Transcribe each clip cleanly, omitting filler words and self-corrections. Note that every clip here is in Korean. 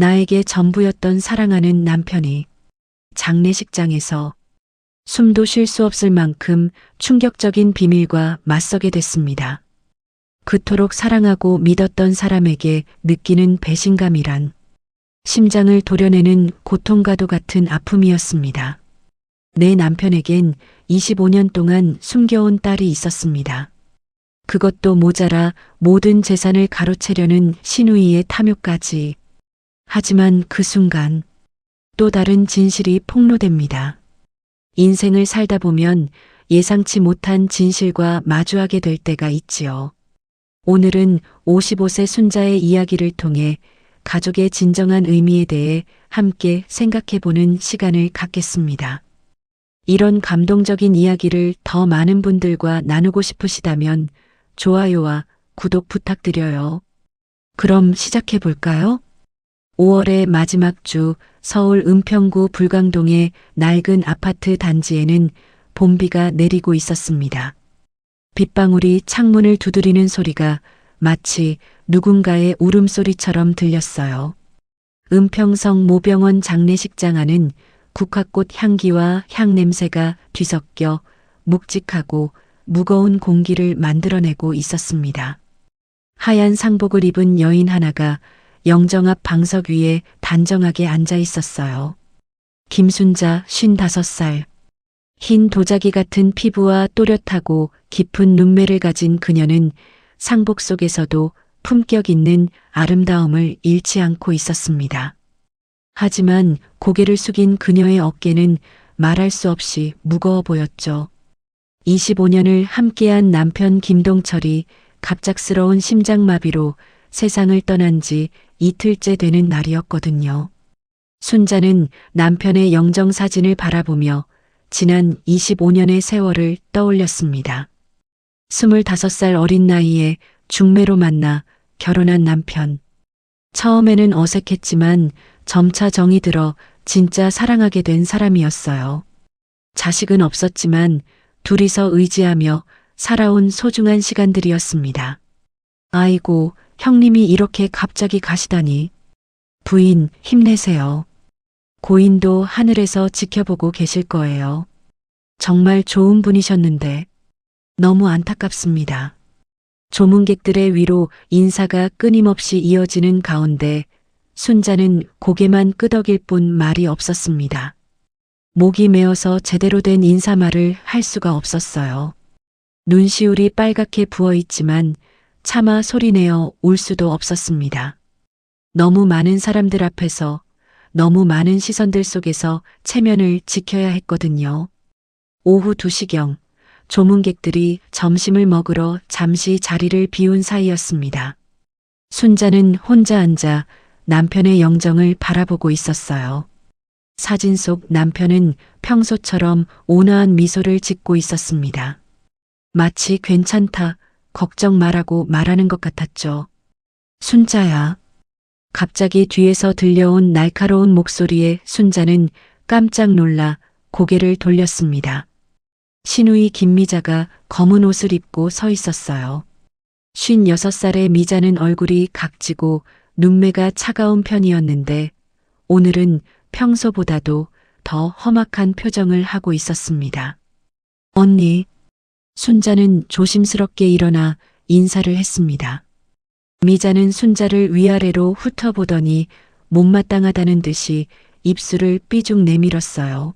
나에게 전부였던 사랑하는 남편이 장례식장에서 숨도 쉴 수 없을 만큼 충격적인 비밀과 맞서게 됐습니다. 그토록 사랑하고 믿었던 사람에게 느끼는 배신감이란 심장을 도려내는 고통과도 같은 아픔이었습니다. 내 남편에겐 25년 동안 숨겨온 딸이 있었습니다. 그것도 모자라 모든 재산을 가로채려는 시누이의 탐욕까지. 하지만 그 순간 또 다른 진실이 폭로됩니다. 인생을 살다 보면 예상치 못한 진실과 마주하게 될 때가 있지요. 오늘은 55세 순자의 이야기를 통해 가족의 진정한 의미에 대해 함께 생각해보는 시간을 갖겠습니다. 이런 감동적인 이야기를 더 많은 분들과 나누고 싶으시다면 좋아요와 구독 부탁드려요. 그럼 시작해볼까요? 5월의 마지막 주 서울 은평구 불광동의 낡은 아파트 단지에는 봄비가 내리고 있었습니다. 빗방울이 창문을 두드리는 소리가 마치 누군가의 울음소리처럼 들렸어요. 은평성 모병원 장례식장 안은 국화꽃 향기와 향냄새가 뒤섞여 묵직하고 무거운 공기를 만들어내고 있었습니다. 하얀 상복을 입은 여인 하나가 영정 앞 방석 위에 단정하게 앉아 있었어요. 김순자 55살. 흰 도자기 같은 피부와 또렷하고 깊은 눈매를 가진 그녀는 상복 속에서도 품격 있는 아름다움을 잃지 않고 있었습니다. 하지만 고개를 숙인 그녀의 어깨는 말할 수 없이 무거워 보였죠. 25년을 함께한 남편 김동철이 갑작스러운 심장마비로 세상을 떠난 지 이틀째 되는 날이었거든요. 순자는 남편의 영정 사진을 바라보며 지난 25년의 세월을 떠올렸습니다. 25살 어린 나이에 중매로 만나 결혼한 남편. 처음에는 어색했지만 점차 정이 들어 진짜 사랑하게 된 사람이었어요. 자식은 없었지만 둘이서 의지하며 살아온 소중한 시간들이었습니다. 아이고, 형님이 이렇게 갑자기 가시다니. 부인, 힘내세요. 고인도 하늘에서 지켜보고 계실 거예요. 정말 좋은 분이셨는데 너무 안타깝습니다. 조문객들의 위로 인사가 끊임없이 이어지는 가운데 순자는 고개만 끄덕일 뿐 말이 없었습니다. 목이 메어서 제대로 된 인사말을 할 수가 없었어요. 눈시울이 빨갛게 부어있지만 차마 소리내어 울 수도 없었습니다. 너무 많은 사람들 앞에서 너무 많은 시선들 속에서 체면을 지켜야 했거든요. 오후 2시경 조문객들이 점심을 먹으러 잠시 자리를 비운 사이였습니다. 순자는 혼자 앉아 남편의 영정을 바라보고 있었어요. 사진 속 남편은 평소처럼 온화한 미소를 짓고 있었습니다. 마치 괜찮다, 걱정 말라고 말하는 것 같았죠. 순자야. 갑자기 뒤에서 들려온 날카로운 목소리에 순자는 깜짝 놀라 고개를 돌렸습니다. 시누이 김미자가 검은 옷을 입고 서 있었어요. 56살의 미자는 얼굴이 각지고 눈매가 차가운 편이었는데 오늘은 평소보다도 더 험악한 표정을 하고 있었습니다. 언니. 순자는 조심스럽게 일어나 인사를 했습니다. 미자는 순자를 위아래로 훑어보더니 못마땅하다는 듯이 입술을 삐죽 내밀었어요.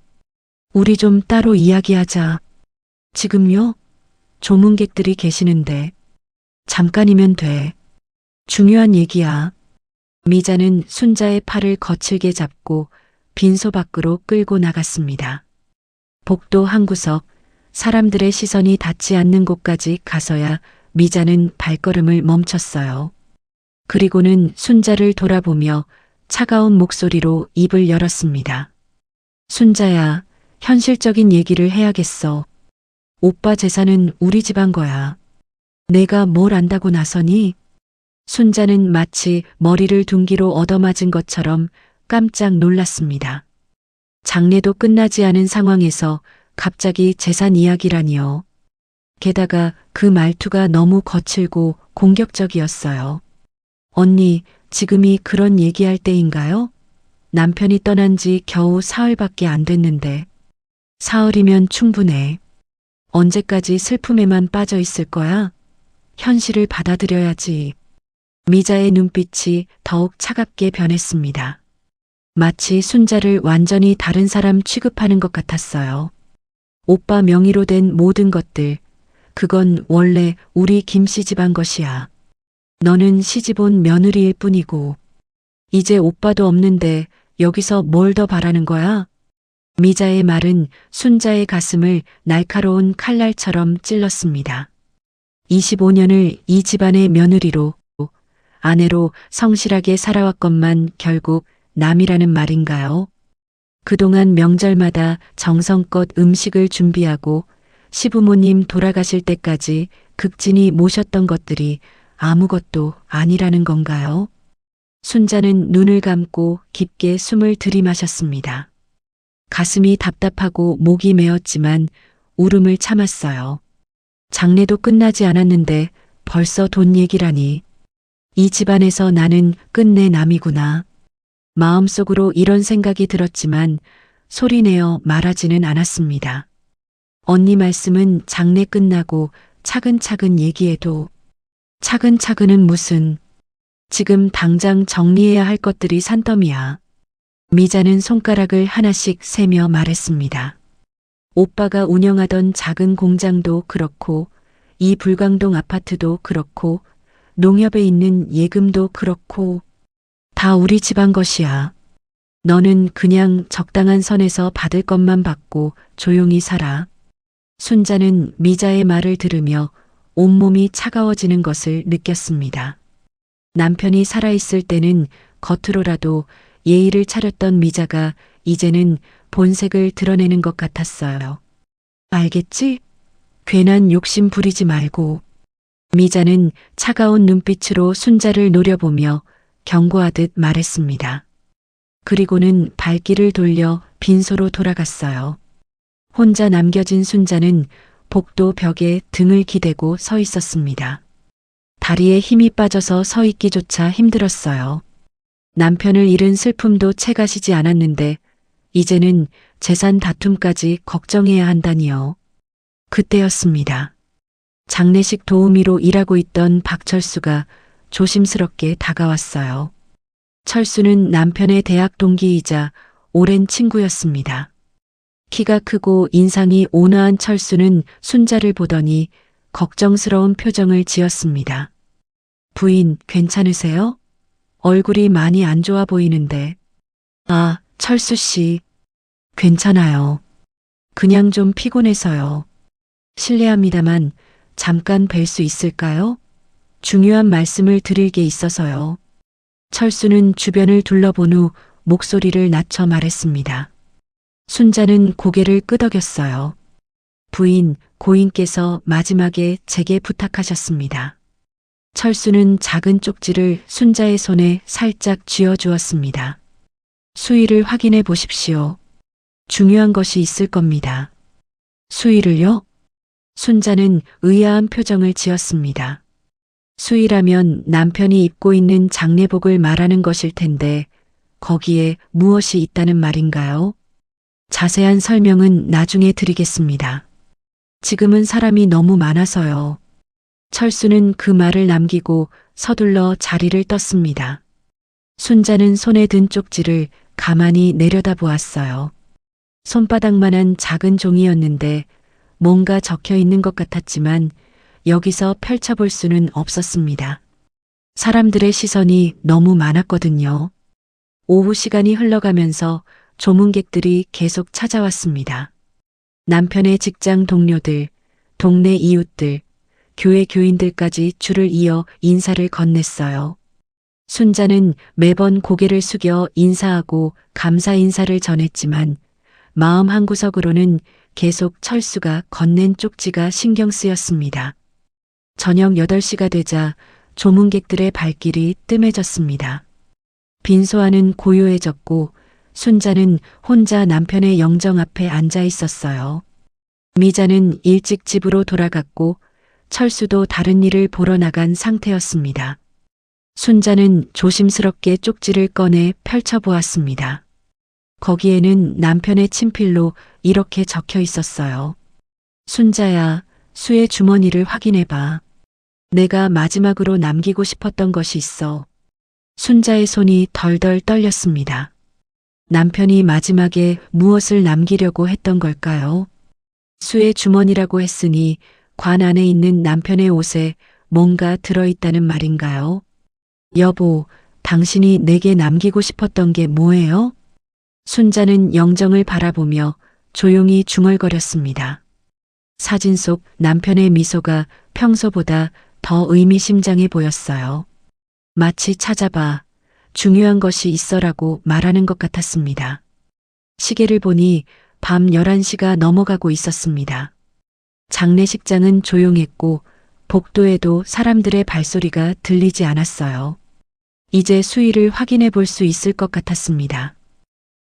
우리 좀 따로 이야기하자. 지금요? 조문객들이 계시는데. 잠깐이면 돼. 중요한 얘기야. 미자는 순자의 팔을 거칠게 잡고 빈소 밖으로 끌고 나갔습니다. 복도 한 구석, 사람들의 시선이 닿지 않는 곳까지 가서야 미자는 발걸음을 멈췄어요. 그리고는 순자를 돌아보며 차가운 목소리로 입을 열었습니다. 순자야, 현실적인 얘기를 해야겠어. 오빠 재산은 우리 집안 거야. 내가 뭘 안다고 나서니? 순자는 마치 머리를 둔기로 얻어맞은 것처럼 깜짝 놀랐습니다. 장례도 끝나지 않은 상황에서 갑자기 재산 이야기라니요. 게다가 그 말투가 너무 거칠고 공격적이었어요. 언니, 지금이 그런 얘기할 때인가요? 남편이 떠난 지 겨우 사흘밖에 안 됐는데. 사흘이면 충분해. 언제까지 슬픔에만 빠져 있을 거야? 현실을 받아들여야지. 미자의 눈빛이 더욱 차갑게 변했습니다. 마치 순자를 완전히 다른 사람 취급하는 것 같았어요. 오빠 명의로 된 모든 것들, 그건 원래 우리 김씨 집안 것이야. 너는 시집온 며느리일 뿐이고, 이제 오빠도 없는데 여기서 뭘 더 바라는 거야? 미자의 말은 순자의 가슴을 날카로운 칼날처럼 찔렀습니다. 25년을 이 집안의 며느리로, 아내로 성실하게 살아왔건만 결국 남이라는 말인가요? 그동안 명절마다 정성껏 음식을 준비하고 시부모님 돌아가실 때까지 극진히 모셨던 것들이 아무것도 아니라는 건가요? 순자는 눈을 감고 깊게 숨을 들이마셨습니다. 가슴이 답답하고 목이 메었지만 울음을 참았어요. 장례도 끝나지 않았는데 벌써 돈 얘기라니. 이 집안에서 나는 끝내 남이구나. 마음속으로 이런 생각이 들었지만 소리내어 말하지는 않았습니다. 언니 말씀은 장례 끝나고 차근차근 얘기해도. 차근차근은 무슨. 지금 당장 정리해야 할 것들이 산더미야. 미자는 손가락을 하나씩 세며 말했습니다. 오빠가 운영하던 작은 공장도 그렇고 이 불광동 아파트도 그렇고 농협에 있는 예금도 그렇고 다 우리 집안 것이야. 너는 그냥 적당한 선에서 받을 것만 받고 조용히 살아. 순자는 미자의 말을 들으며 온몸이 차가워지는 것을 느꼈습니다. 남편이 살아있을 때는 겉으로라도 예의를 차렸던 미자가 이제는 본색을 드러내는 것 같았어요. 알겠지? 괜한 욕심 부리지 말고. 미자는 차가운 눈빛으로 순자를 노려보며 경고하듯 말했습니다. 그리고는 발길을 돌려 빈소로 돌아갔어요. 혼자 남겨진 순자는 복도 벽에 등을 기대고 서 있었습니다. 다리에 힘이 빠져서 서 있기조차 힘들었어요. 남편을 잃은 슬픔도 채가시지 않았는데 이제는 재산 다툼까지 걱정해야 한다니요. 그때였습니다. 장례식 도우미로 일하고 있던 박철수가 조심스럽게 다가왔어요. 철수는 남편의 대학 동기이자 오랜 친구였습니다. 키가 크고 인상이 온화한 철수는 순자를 보더니 걱정스러운 표정을 지었습니다. 부인, 괜찮으세요? 얼굴이 많이 안 좋아 보이는데. 아, 철수 씨. 괜찮아요. 그냥 좀 피곤해서요. 실례합니다만 잠깐 뵐 수 있을까요? 중요한 말씀을 드릴 게 있어서요. 철수는 주변을 둘러본 후 목소리를 낮춰 말했습니다. 순자는 고개를 끄덕였어요. 부인, 고인께서 마지막에 제게 부탁하셨습니다. 철수는 작은 쪽지를 순자의 손에 살짝 쥐어주었습니다. 수의를 확인해 보십시오. 중요한 것이 있을 겁니다. 수의를요? 순자는 의아한 표정을 지었습니다. 수의라면 남편이 입고 있는 장례복을 말하는 것일 텐데 거기에 무엇이 있다는 말인가요? 자세한 설명은 나중에 드리겠습니다. 지금은 사람이 너무 많아서요. 철수는 그 말을 남기고 서둘러 자리를 떴습니다. 순자는 손에 든 쪽지를 가만히 내려다보았어요. 손바닥만한 작은 종이였는데 뭔가 적혀 있는 것 같았지만 여기서 펼쳐볼 수는 없었습니다. 사람들의 시선이 너무 많았거든요. 오후 시간이 흘러가면서 조문객들이 계속 찾아왔습니다. 남편의 직장 동료들, 동네 이웃들, 교회 교인들까지 줄을 이어 인사를 건넸어요. 순자는 매번 고개를 숙여 인사하고 감사 인사를 전했지만 마음 한구석으로는 계속 철수가 건넨 쪽지가 신경 쓰였습니다. 저녁 8시가 되자 조문객들의 발길이 뜸해졌습니다. 빈소안은 고요해졌고 순자는 혼자 남편의 영정 앞에 앉아 있었어요. 미자는 일찍 집으로 돌아갔고 철수도 다른 일을 보러 나간 상태였습니다. 순자는 조심스럽게 쪽지를 꺼내 펼쳐보았습니다. 거기에는 남편의 친필로 이렇게 적혀 있었어요. 순자야, 수의 주머니를 확인해봐. 내가 마지막으로 남기고 싶었던 것이 있어. 순자의 손이 덜덜 떨렸습니다. 남편이 마지막에 무엇을 남기려고 했던 걸까요? 수의 주머니라고 했으니 관 안에 있는 남편의 옷에 뭔가 들어있다는 말인가요? 여보, 당신이 내게 남기고 싶었던 게 뭐예요? 순자는 영정을 바라보며 조용히 중얼거렸습니다. 사진 속 남편의 미소가 평소보다 더 의미심장해 보였어요. 마치 찾아봐, 중요한 것이 있어라고 말하는 것 같았습니다. 시계를 보니 밤 11시가 넘어가고 있었습니다. 장례식장은 조용했고 복도에도 사람들의 발소리가 들리지 않았어요. 이제 수위를 확인해 볼 수 있을 것 같았습니다.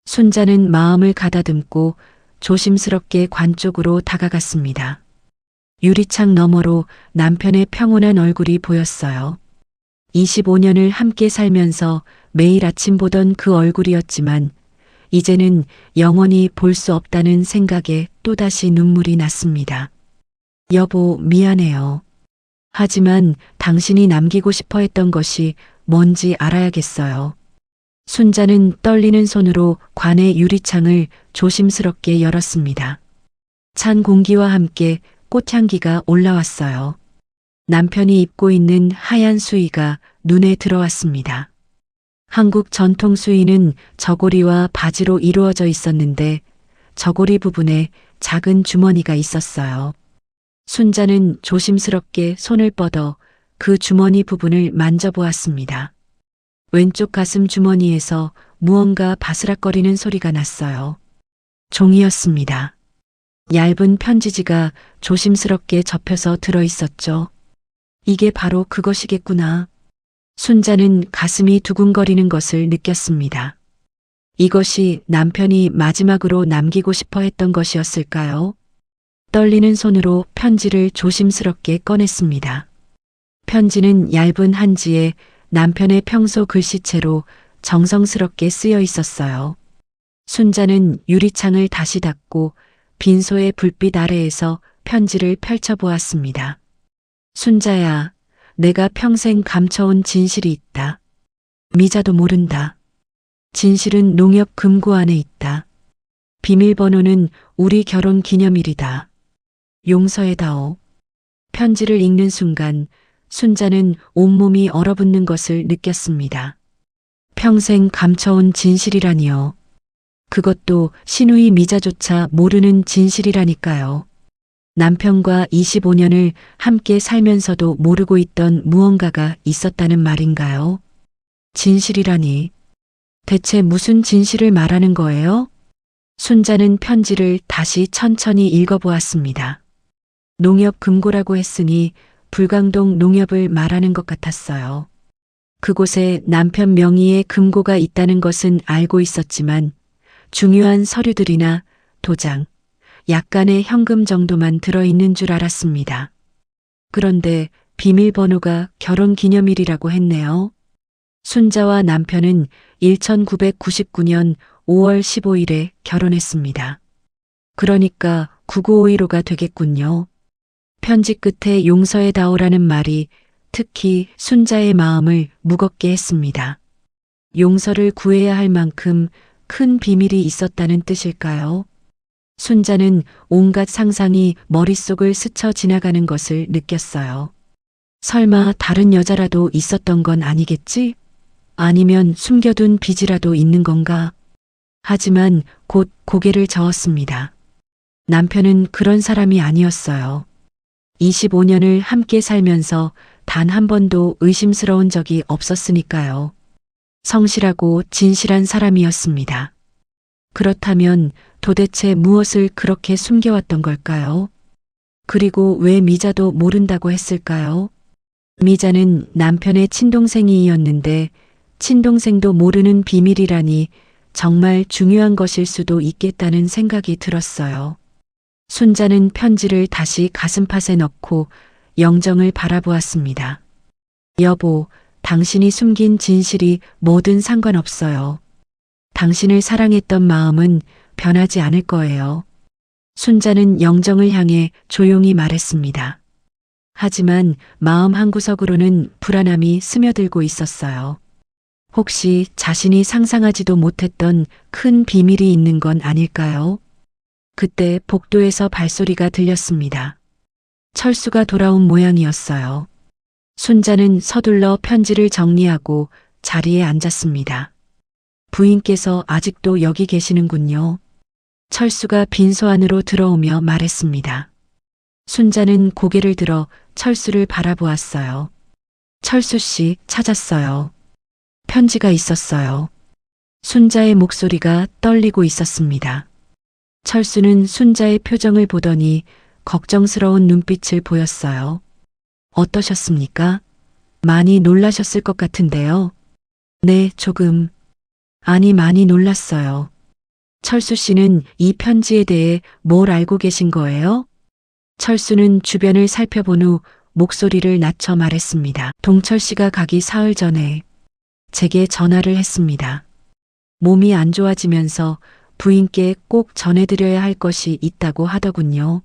순자는 마음을 가다듬고 조심스럽게 관 쪽으로 다가갔습니다. 유리창 너머로 남편의 평온한 얼굴이 보였어요. 25년을 함께 살면서 매일 아침 보던 그 얼굴이었지만 이제는 영원히 볼 수 없다는 생각에 또다시 눈물이 났습니다. 여보, 미안해요. 하지만 당신이 남기고 싶어 했던 것이 뭔지 알아야겠어요. 순자는 떨리는 손으로 관의 유리창을 조심스럽게 열었습니다. 찬 공기와 함께 꽃향기가 올라왔어요. 남편이 입고 있는 하얀 수의가 눈에 들어왔습니다. 한국 전통 수의는 저고리와 바지로 이루어져 있었는데 저고리 부분에 작은 주머니가 있었어요. 순자는 조심스럽게 손을 뻗어 그 주머니 부분을 만져보았습니다. 왼쪽 가슴 주머니에서 무언가 바스락거리는 소리가 났어요. 종이였습니다. 얇은 편지지가 조심스럽게 접혀서 들어있었죠. 이게 바로 그것이겠구나. 순자는 가슴이 두근거리는 것을 느꼈습니다. 이것이 남편이 마지막으로 남기고 싶어 했던 것이었을까요? 떨리는 손으로 편지를 조심스럽게 꺼냈습니다. 편지는 얇은 한지에 남편의 평소 글씨체로 정성스럽게 쓰여 있었어요. 순자는 유리창을 다시 닫고 빈소의 불빛 아래에서 편지를 펼쳐보았습니다. 순자야, 내가 평생 감춰온 진실이 있다. 미자도 모른다. 진실은 농협 금고 안에 있다. 비밀번호는 우리 결혼 기념일이다. 용서해다오. 편지를 읽는 순간 순자는 온몸이 얼어붙는 것을 느꼈습니다. 평생 감춰온 진실이라니요. 그것도 시누이 미자조차 모르는 진실이라니까요. 남편과 25년을 함께 살면서도 모르고 있던 무언가가 있었다는 말인가요? 진실이라니. 대체 무슨 진실을 말하는 거예요? 순자는 편지를 다시 천천히 읽어보았습니다. 농협 금고라고 했으니 불광동 농협을 말하는 것 같았어요. 그곳에 남편 명의의 금고가 있다는 것은 알고 있었지만 중요한 서류들이나 도장, 약간의 현금 정도만 들어있는 줄 알았습니다. 그런데 비밀번호가 결혼기념일이라고 했네요. 순자와 남편은 1999년 5월 15일에 결혼했습니다. 그러니까 99515가 되겠군요. 편지 끝에 용서해다오라는 말이 특히 순자의 마음을 무겁게 했습니다. 용서를 구해야 할 만큼 큰 비밀이 있었다는 뜻일까요? 순자는 온갖 상상이 머릿속을 스쳐 지나가는 것을 느꼈어요. 설마 다른 여자라도 있었던 건 아니겠지? 아니면 숨겨둔 빚이라도 있는 건가? 하지만 곧 고개를 저었습니다. 남편은 그런 사람이 아니었어요. 25년을 함께 살면서 단 한 번도 의심스러운 적이 없었으니까요. 성실하고 진실한 사람이었습니다. 그렇다면 도대체 무엇을 그렇게 숨겨왔던 걸까요? 그리고 왜 미자도 모른다고 했을까요? 미자는 남편의 친동생이었는데 친동생도 모르는 비밀이라니 정말 중요한 것일 수도 있겠다는 생각이 들었어요. 순자는 편지를 다시 가슴팍에 넣고 영정을 바라보았습니다. 여보, 당신이 숨긴 진실이 뭐든 상관없어요. 당신을 사랑했던 마음은 변하지 않을 거예요. 순자는 영정을 향해 조용히 말했습니다. 하지만 마음 한구석으로는 불안함이 스며들고 있었어요. 혹시 자신이 상상하지도 못했던 큰 비밀이 있는 건 아닐까요? 그때 복도에서 발소리가 들렸습니다. 철수가 돌아온 모양이었어요. 순자는 서둘러 편지를 정리하고 자리에 앉았습니다. 부인께서 아직도 여기 계시는군요. 철수가 빈소 안으로 들어오며 말했습니다. 순자는 고개를 들어 철수를 바라보았어요. 철수 씨, 찾았어요. 편지가 있었어요. 순자의 목소리가 떨리고 있었습니다. 철수는 순자의 표정을 보더니 걱정스러운 눈빛을 보였어요. 어떠셨습니까? 많이 놀라셨을 것 같은데요. 네, 조금. 아니, 많이 놀랐어요. 철수 씨는 이 편지에 대해 뭘 알고 계신 거예요? 철수는 주변을 살펴본 후 목소리를 낮춰 말했습니다. 동철 씨가 가기 사흘 전에 제게 전화를 했습니다. 몸이 안 좋아지면서 부인께 꼭 전해드려야 할 것이 있다고 하더군요.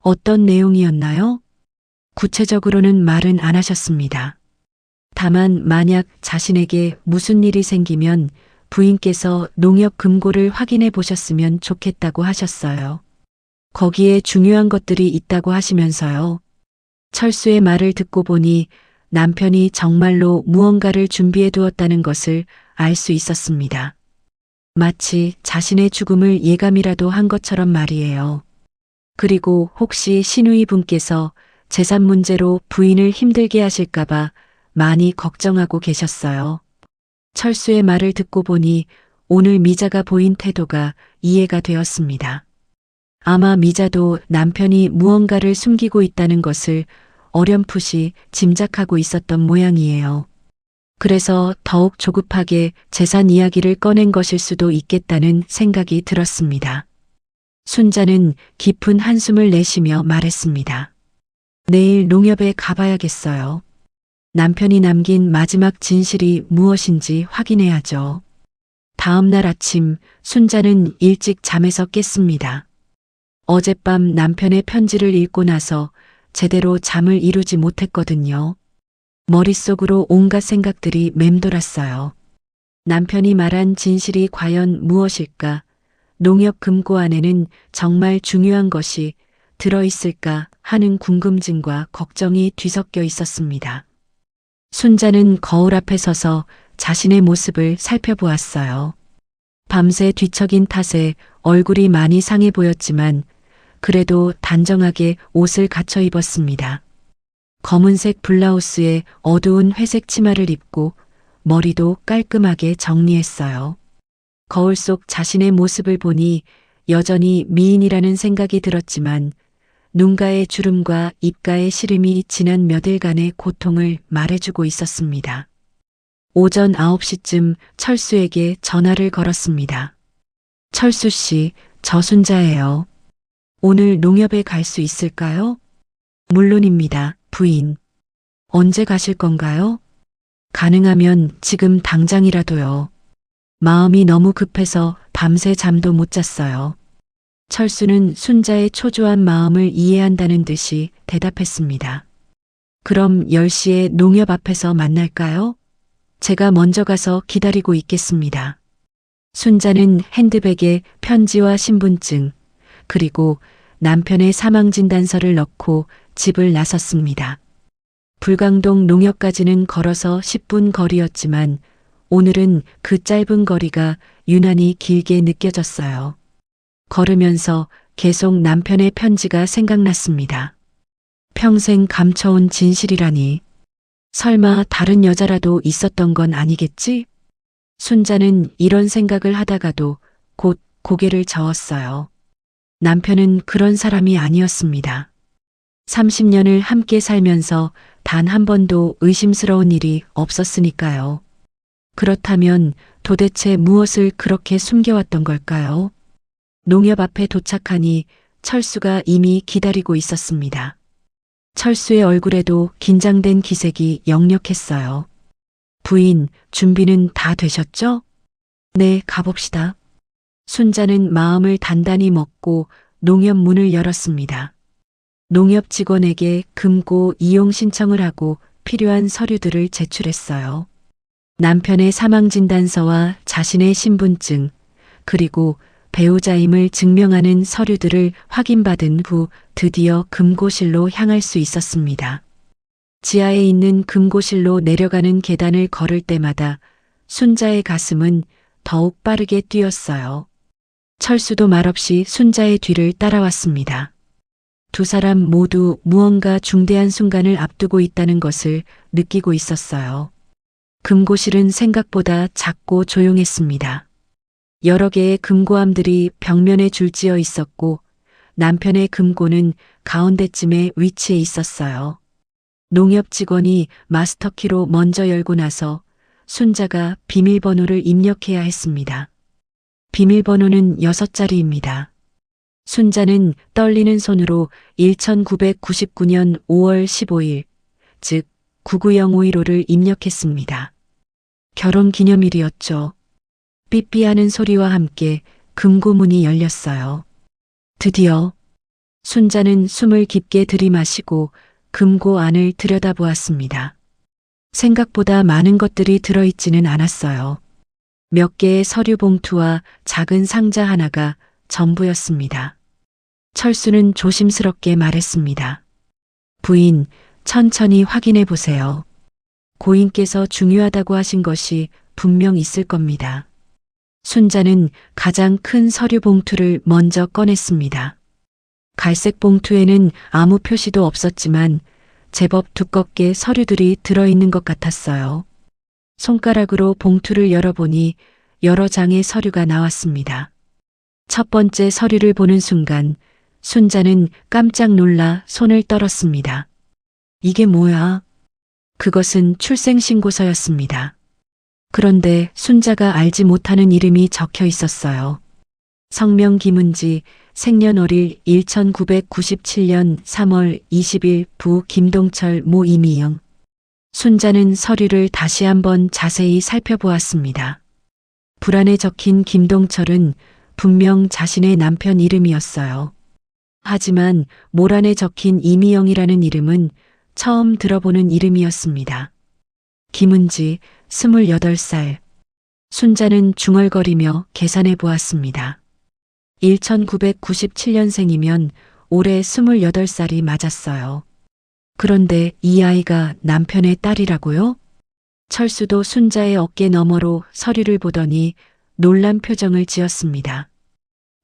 어떤 내용이었나요? 구체적으로는 말은 안 하셨습니다. 다만 만약 자신에게 무슨 일이 생기면 부인께서 농협 금고를 확인해 보셨으면 좋겠다고 하셨어요. 거기에 중요한 것들이 있다고 하시면서요. 철수의 말을 듣고 보니 남편이 정말로 무언가를 준비해 두었다는 것을 알 수 있었습니다. 마치 자신의 죽음을 예감이라도 한 것처럼 말이에요. 그리고 혹시 시누이 분께서 재산 문제로 부인을 힘들게 하실까봐 많이 걱정하고 계셨어요. 철수의 말을 듣고 보니 오늘 미자가 보인 태도가 이해가 되었습니다. 아마 미자도 남편이 무언가를 숨기고 있다는 것을 어렴풋이 짐작하고 있었던 모양이에요. 그래서 더욱 조급하게 재산 이야기를 꺼낸 것일 수도 있겠다는 생각이 들었습니다. 순자는 깊은 한숨을 내쉬며 말했습니다. 내일 농협에 가봐야겠어요. 남편이 남긴 마지막 진실이 무엇인지 확인해야죠. 다음 날 아침 순자는 일찍 잠에서 깼습니다. 어젯밤 남편의 편지를 읽고 나서 제대로 잠을 이루지 못했거든요. 머릿속으로 온갖 생각들이 맴돌았어요. 남편이 말한 진실이 과연 무엇일까? 농협 금고 안에는 정말 중요한 것이 들어있을까 하는 궁금증과 걱정이 뒤섞여 있었습니다. 순자는 거울 앞에 서서 자신의 모습을 살펴보았어요. 밤새 뒤척인 탓에 얼굴이 많이 상해 보였지만 그래도 단정하게 옷을 갖춰 입었습니다. 검은색 블라우스에 어두운 회색 치마를 입고 머리도 깔끔하게 정리했어요. 거울 속 자신의 모습을 보니 여전히 미인이라는 생각이 들었지만 눈가의 주름과 입가의 시름이 지난 몇 일간의 고통을 말해주고 있었습니다. 오전 9시쯤 철수에게 전화를 걸었습니다. 철수 씨, 저 순자예요. 오늘 농협에 갈 수 있을까요? 물론입니다, 부인. 언제 가실 건가요? 가능하면 지금 당장이라도요. 마음이 너무 급해서 밤새 잠도 못 잤어요. 철수는 순자의 초조한 마음을 이해한다는 듯이 대답했습니다. 그럼 10시에 농협 앞에서 만날까요? 제가 먼저 가서 기다리고 있겠습니다. 순자는 핸드백에 편지와 신분증, 그리고 남편의 사망진단서를 넣고 집을 나섰습니다. 불광동 농협까지는 걸어서 10분 거리였지만 오늘은 그 짧은 거리가 유난히 길게 느껴졌어요. 걸으면서 계속 남편의 편지가 생각났습니다. 평생 감춰온 진실이라니. 설마 다른 여자라도 있었던 건 아니겠지? 순자는 이런 생각을 하다가도 곧 고개를 저었어요. 남편은 그런 사람이 아니었습니다. 30년을 함께 살면서 단 한 번도 의심스러운 일이 없었으니까요. 그렇다면 도대체 무엇을 그렇게 숨겨왔던 걸까요? 농협 앞에 도착하니 철수가 이미 기다리고 있었습니다. 철수의 얼굴에도 긴장된 기색이 역력했어요. 부인, 준비는 다 되셨죠? 네, 가봅시다. 순자는 마음을 단단히 먹고 농협 문을 열었습니다. 농협 직원에게 금고 이용 신청을 하고 필요한 서류들을 제출했어요. 남편의 사망진단서와 자신의 신분증, 그리고 배우자임을 증명하는 서류들을 확인받은 후 드디어 금고실로 향할 수 있었습니다. 지하에 있는 금고실로 내려가는 계단을 걸을 때마다 순자의 가슴은 더욱 빠르게 뛰었어요. 철수도 말없이 순자의 뒤를 따라왔습니다. 두 사람 모두 무언가 중대한 순간을 앞두고 있다는 것을 느끼고 있었어요. 금고실은 생각보다 작고 조용했습니다. 여러 개의 금고함들이 벽면에 줄지어 있었고 남편의 금고는 가운데쯤에 위치해 있었어요. 농협 직원이 마스터키로 먼저 열고 나서 순자가 비밀번호를 입력해야 했습니다. 비밀번호는 6자리입니다. 순자는 떨리는 손으로 1999년 5월 15일, 즉 990515를 입력했습니다. 결혼 기념일이었죠. 삐삐하는 소리와 함께 금고문이 열렸어요. 드디어 순자는 숨을 깊게 들이마시고 금고 안을 들여다보았습니다. 생각보다 많은 것들이 들어있지는 않았어요. 몇 개의 서류 봉투와 작은 상자 하나가 전부였습니다. 철수는 조심스럽게 말했습니다. 부인, 천천히 확인해 보세요. 고인께서 중요하다고 하신 것이 분명 있을 겁니다. 순자는 가장 큰 서류 봉투를 먼저 꺼냈습니다. 갈색 봉투에는 아무 표시도 없었지만 제법 두껍게 서류들이 들어있는 것 같았어요. 손가락으로 봉투를 열어보니 여러 장의 서류가 나왔습니다. 첫 번째 서류를 보는 순간 순자는 깜짝 놀라 손을 떨었습니다. 이게 뭐야? 그것은 출생신고서였습니다. 그런데 순자가 알지 못하는 이름이 적혀 있었어요. 성명 김은지, 생년월일 1997년 3월 20일 부 김동철 모 이미영. 순자는 서류를 다시 한번 자세히 살펴보았습니다. 불안에 적힌 김동철은 분명 자신의 남편 이름이었어요. 하지만 모란에 적힌 이미영이라는 이름은 처음 들어보는 이름이었습니다. 김은지, 28살. 순자는 중얼거리며 계산해 보았습니다. 1997년생이면 올해 28살이 맞았어요. 그런데 이 아이가 남편의 딸이라고요? 철수도 순자의 어깨 너머로 서류를 보더니 놀란 표정을 지었습니다.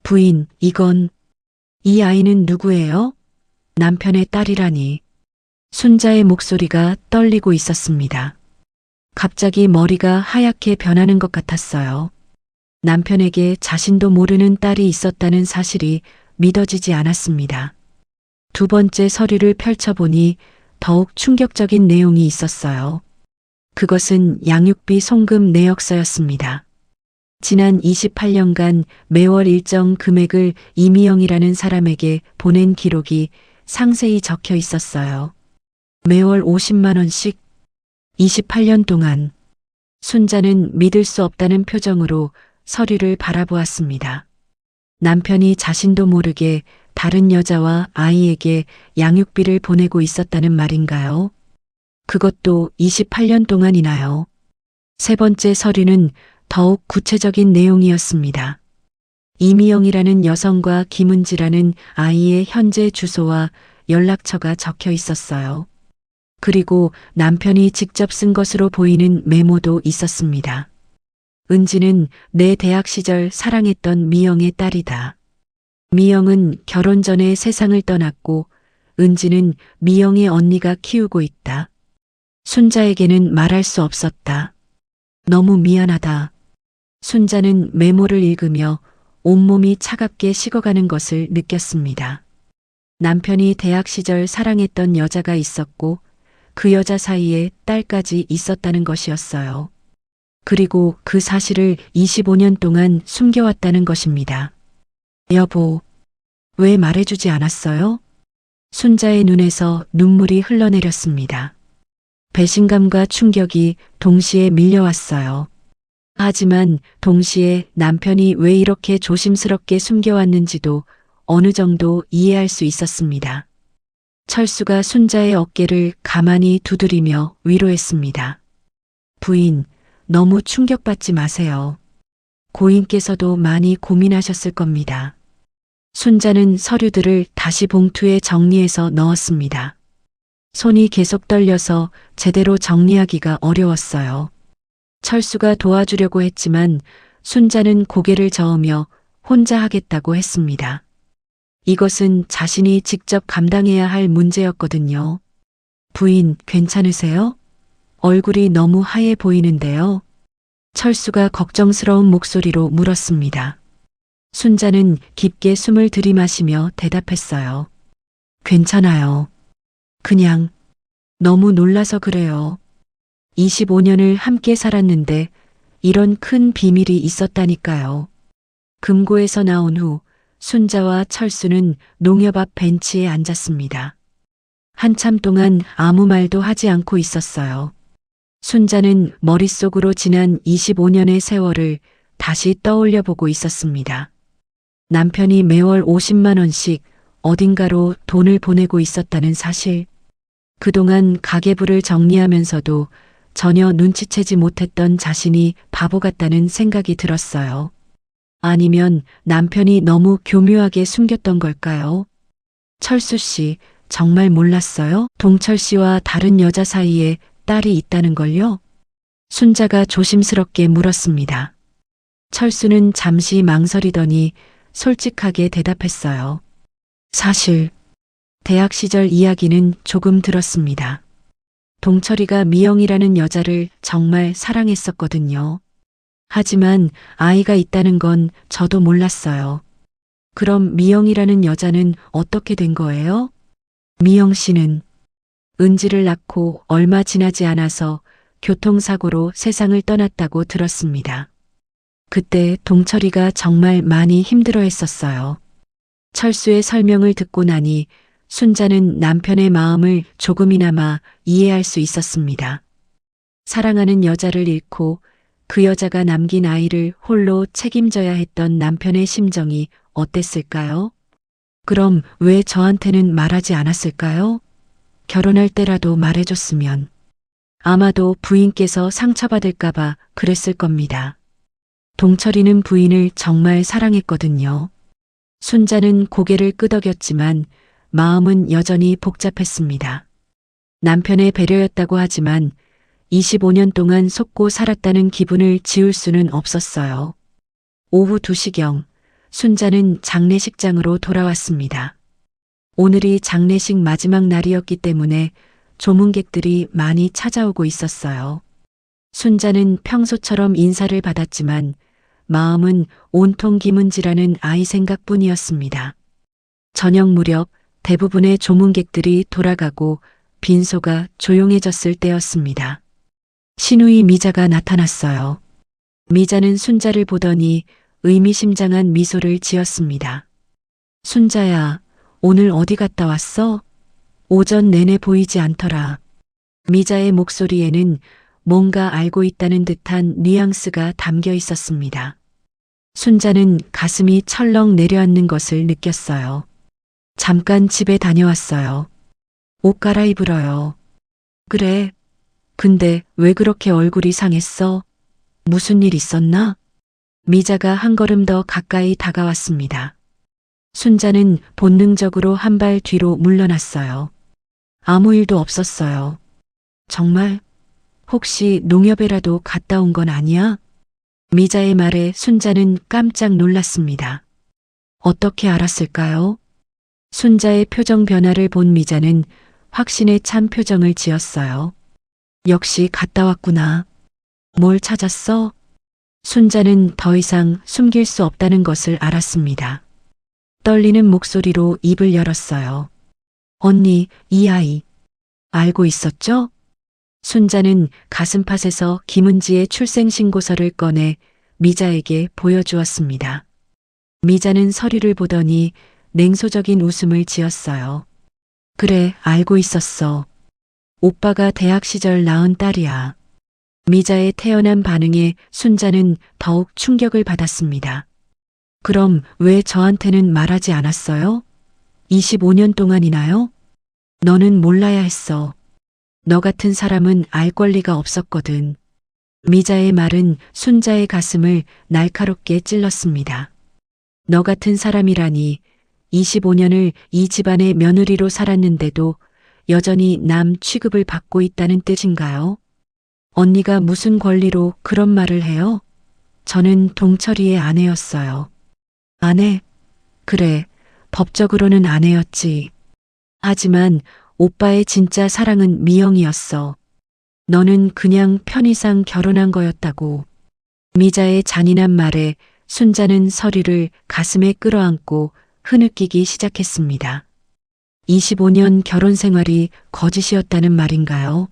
부인, 이 아이는 누구예요? 남편의 딸이라니. 순자의 목소리가 떨리고 있었습니다. 갑자기 머리가 하얗게 변하는 것 같았어요. 남편에게 자신도 모르는 딸이 있었다는 사실이 믿어지지 않았습니다. 두 번째 서류를 펼쳐보니 더욱 충격적인 내용이 있었어요. 그것은 양육비 송금 내역서였습니다. 지난 28년간 매월 일정 금액을 이미영이라는 사람에게 보낸 기록이 상세히 적혀 있었어요. 매월 50만 원씩 28년 동안. 순자는 믿을 수 없다는 표정으로 서류를 바라보았습니다. 남편이 자신도 모르게 다른 여자와 아이에게 양육비를 보내고 있었다는 말인가요? 그것도 28년 동안이나요? 세 번째 서류는 더욱 구체적인 내용이었습니다. 이미영이라는 여성과 김은지라는 아이의 현재 주소와 연락처가 적혀 있었어요. 그리고 남편이 직접 쓴 것으로 보이는 메모도 있었습니다. 은지는 내 대학 시절 사랑했던 미영의 딸이다. 미영은 결혼 전에 세상을 떠났고 은지는 미영의 언니가 키우고 있다. 순자에게는 말할 수 없었다. 너무 미안하다. 순자는 메모를 읽으며 온몸이 차갑게 식어가는 것을 느꼈습니다. 남편이 대학 시절 사랑했던 여자가 있었고 그 여자 사이에 딸까지 있었다는 것이었어요. 그리고 그 사실을 25년 동안 숨겨왔다는 것입니다. 여보, 왜 말해주지 않았어요? 순자의 눈에서 눈물이 흘러내렸습니다. 배신감과 충격이 동시에 밀려왔어요. 하지만 동시에 남편이 왜 이렇게 조심스럽게 숨겨왔는지도 어느 정도 이해할 수 있었습니다. 철수가 순자의 어깨를 가만히 두드리며 위로했습니다. 부인, 너무 충격받지 마세요. 고인께서도 많이 고민하셨을 겁니다. 순자는 서류들을 다시 봉투에 정리해서 넣었습니다. 손이 계속 떨려서 제대로 정리하기가 어려웠어요. 철수가 도와주려고 했지만 순자는 고개를 저으며 혼자 하겠다고 했습니다. 이것은 자신이 직접 감당해야 할 문제였거든요. 부인, 괜찮으세요? 얼굴이 너무 하얘 보이는데요. 철수가 걱정스러운 목소리로 물었습니다. 순자는 깊게 숨을 들이마시며 대답했어요. 괜찮아요. 그냥 너무 놀라서 그래요. 25년을 함께 살았는데 이런 큰 비밀이 있었다니까요. 금고에서 나온 후 순자와 철수는 농협 앞 벤치에 앉았습니다. 한참 동안 아무 말도 하지 않고 있었어요. 순자는 머릿속으로 지난 25년의 세월을 다시 떠올려 보고 있었습니다. 남편이 매월 50만 원씩 어딘가로 돈을 보내고 있었다는 사실. 그동안 가계부를 정리하면서도 전혀 눈치채지 못했던 자신이 바보 같다는 생각이 들었어요. 아니면 남편이 너무 교묘하게 숨겼던 걸까요? 철수 씨, 정말 몰랐어요? 동철 씨와 다른 여자 사이에 딸이 있다는 걸요? 순자가 조심스럽게 물었습니다. 철수는 잠시 망설이더니 솔직하게 대답했어요. 사실 대학 시절 이야기는 조금 들었습니다. 동철이가 미영이라는 여자를 정말 사랑했었거든요. 하지만 아이가 있다는 건 저도 몰랐어요. 그럼 미영이라는 여자는 어떻게 된 거예요? 미영 씨는 은지를 낳고 얼마 지나지 않아서 교통사고로 세상을 떠났다고 들었습니다. 그때 동철이가 정말 많이 힘들어했었어요. 철수의 설명을 듣고 나니 순자는 남편의 마음을 조금이나마 이해할 수 있었습니다. 사랑하는 여자를 잃고 그 여자가 남긴 아이를 홀로 책임져야 했던 남편의 심정이 어땠을까요? 그럼 왜 저한테는 말하지 않았을까요? 결혼할 때라도 말해줬으면. 아마도 부인께서 상처받을까봐 그랬을 겁니다. 동철이는 부인을 정말 사랑했거든요. 순자는 고개를 끄덕였지만 마음은 여전히 복잡했습니다. 남편의 배려였다고 하지만 25년 동안 속고 살았다는 기분을 지울 수는 없었어요. 오후 2시경 순자는 장례식장으로 돌아왔습니다. 오늘이 장례식 마지막 날이었기 때문에 조문객들이 많이 찾아오고 있었어요. 순자는 평소처럼 인사를 받았지만 마음은 온통 김은지라는 아이 생각뿐이었습니다. 저녁 무렵 대부분의 조문객들이 돌아가고 빈소가 조용해졌을 때였습니다. 신우이 미자가 나타났어요. 미자는 순자를 보더니 의미심장한 미소를 지었습니다. 순자야, 오늘 어디 갔다 왔어? 오전 내내 보이지 않더라. 미자의 목소리에는 뭔가 알고 있다는 듯한 뉘앙스가 담겨 있었습니다. 순자는 가슴이 철렁 내려앉는 것을 느꼈어요. 잠깐 집에 다녀왔어요. 옷 갈아입으러요. 그래. 근데 왜 그렇게 얼굴이 상했어? 무슨 일 있었나? 미자가 한 걸음 더 가까이 다가왔습니다. 순자는 본능적으로 한 발 뒤로 물러났어요. 아무 일도 없었어요. 정말? 혹시 농협에라도 갔다 온 건 아니야? 미자의 말에 순자는 깜짝 놀랐습니다. 어떻게 알았을까요? 순자의 표정 변화를 본 미자는 확신에 찬 표정을 지었어요. 역시 갔다 왔구나. 뭘 찾았어? 순자는 더 이상 숨길 수 없다는 것을 알았습니다. 떨리는 목소리로 입을 열었어요. 언니, 이 아이. 알고 있었죠? 순자는 가슴팟에서 김은지의 출생신고서를 꺼내 미자에게 보여주었습니다. 미자는 서류를 보더니 냉소적인 웃음을 지었어요. 그래, 알고 있었어. 오빠가 대학 시절 낳은 딸이야. 미자의 태연한 반응에 순자는 더욱 충격을 받았습니다. 그럼 왜 저한테는 말하지 않았어요? 25년 동안이나요? 너는 몰라야 했어. 너 같은 사람은 알 권리가 없었거든. 미자의 말은 순자의 가슴을 날카롭게 찔렀습니다. 너 같은 사람이라니 25년을 이 집안의 며느리로 살았는데도 여전히 남 취급을 받고 있다는 뜻인가요? 언니가 무슨 권리로 그런 말을 해요? 저는 동철이의 아내였어요. 아내? 그래, 법적으로는 아내였지. 하지만 오빠의 진짜 사랑은 미영이었어. 너는 그냥 편의상 결혼한 거였다고. 미자의 잔인한 말에 순자는 서류를 가슴에 끌어안고 흐느끼기 시작했습니다. 25년 결혼 생활이 거짓이었다는 말인가요?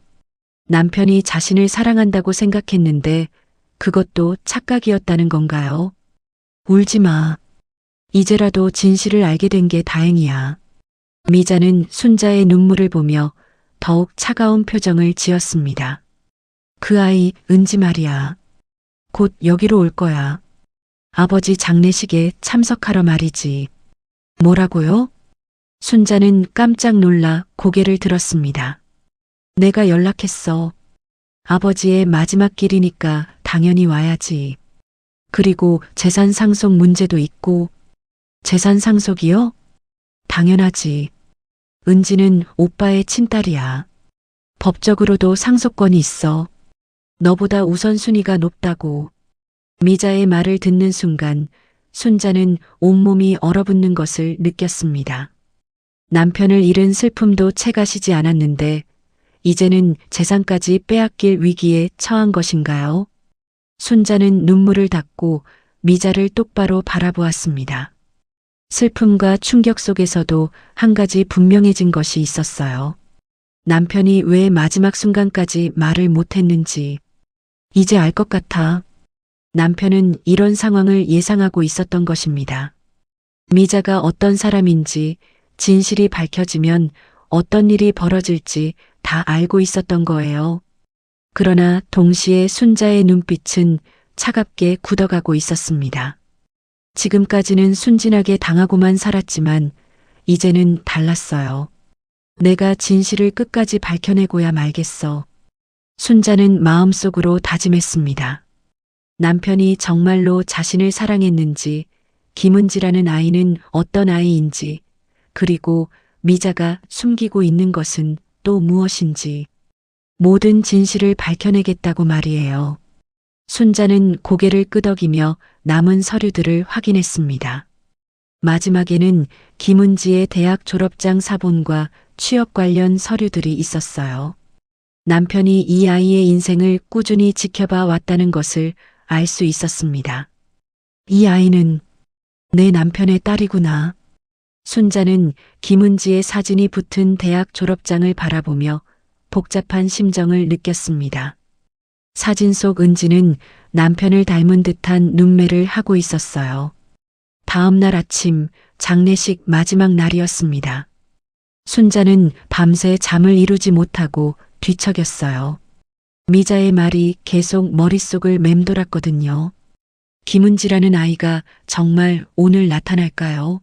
남편이 자신을 사랑한다고 생각했는데 그것도 착각이었다는 건가요? 울지 마. 이제라도 진실을 알게 된 게 다행이야. 미자는 순자의 눈물을 보며 더욱 차가운 표정을 지었습니다. 그 아이 은지 말이야. 곧 여기로 올 거야. 아버지 장례식에 참석하러 말이지. 뭐라고요? 순자는 깜짝 놀라 고개를 들었습니다. 내가 연락했어. 아버지의 마지막 길이니까 당연히 와야지. 그리고 재산 상속 문제도 있고. 재산 상속이요? 당연하지. 은지는 오빠의 친딸이야. 법적으로도 상속권이 있어. 너보다 우선순위가 높다고. 미자의 말을 듣는 순간 순자는 온몸이 얼어붙는 것을 느꼈습니다. 남편을 잃은 슬픔도 채가시지 않았는데 이제는 재산까지 빼앗길 위기에 처한 것인가요? 순자는 눈물을 닦고 미자를 똑바로 바라보았습니다. 슬픔과 충격 속에서도 한 가지 분명해진 것이 있었어요. 남편이 왜 마지막 순간까지 말을 못했는지. 이제 알 것 같아. 남편은 이런 상황을 예상하고 있었던 것입니다. 미자가 어떤 사람인지, 진실이 밝혀지면 어떤 일이 벌어질지 다 알고 있었던 거예요. 그러나 동시에 순자의 눈빛은 차갑게 굳어가고 있었습니다. 지금까지는 순진하게 당하고만 살았지만 이제는 달랐어요. 내가 진실을 끝까지 밝혀내고야 말겠어. 순자는 마음속으로 다짐했습니다. 남편이 정말로 자신을 사랑했는지, 김은지라는 아이는 어떤 아이인지, 그리고 미자가 숨기고 있는 것은 또 무엇인지 모든 진실을 밝혀내겠다고 말이에요. 순자는 고개를 끄덕이며 남은 서류들을 확인했습니다. 마지막에는 김은지의 대학 졸업장 사본과 취업 관련 서류들이 있었어요. 남편이 이 아이의 인생을 꾸준히 지켜봐 왔다는 것을 알 수 있었습니다. 이 아이는 내 남편의 딸이구나. 순자는 김은지의 사진이 붙은 대학 졸업장을 바라보며 복잡한 심정을 느꼈습니다. 사진 속 은지는 남편을 닮은 듯한 눈매를 하고 있었어요. 다음 날 아침 장례식 마지막 날이었습니다. 순자는 밤새 잠을 이루지 못하고 뒤척였어요. 미자의 말이 계속 머릿속을 맴돌았거든요. 김은지라는 아이가 정말 오늘 나타날까요?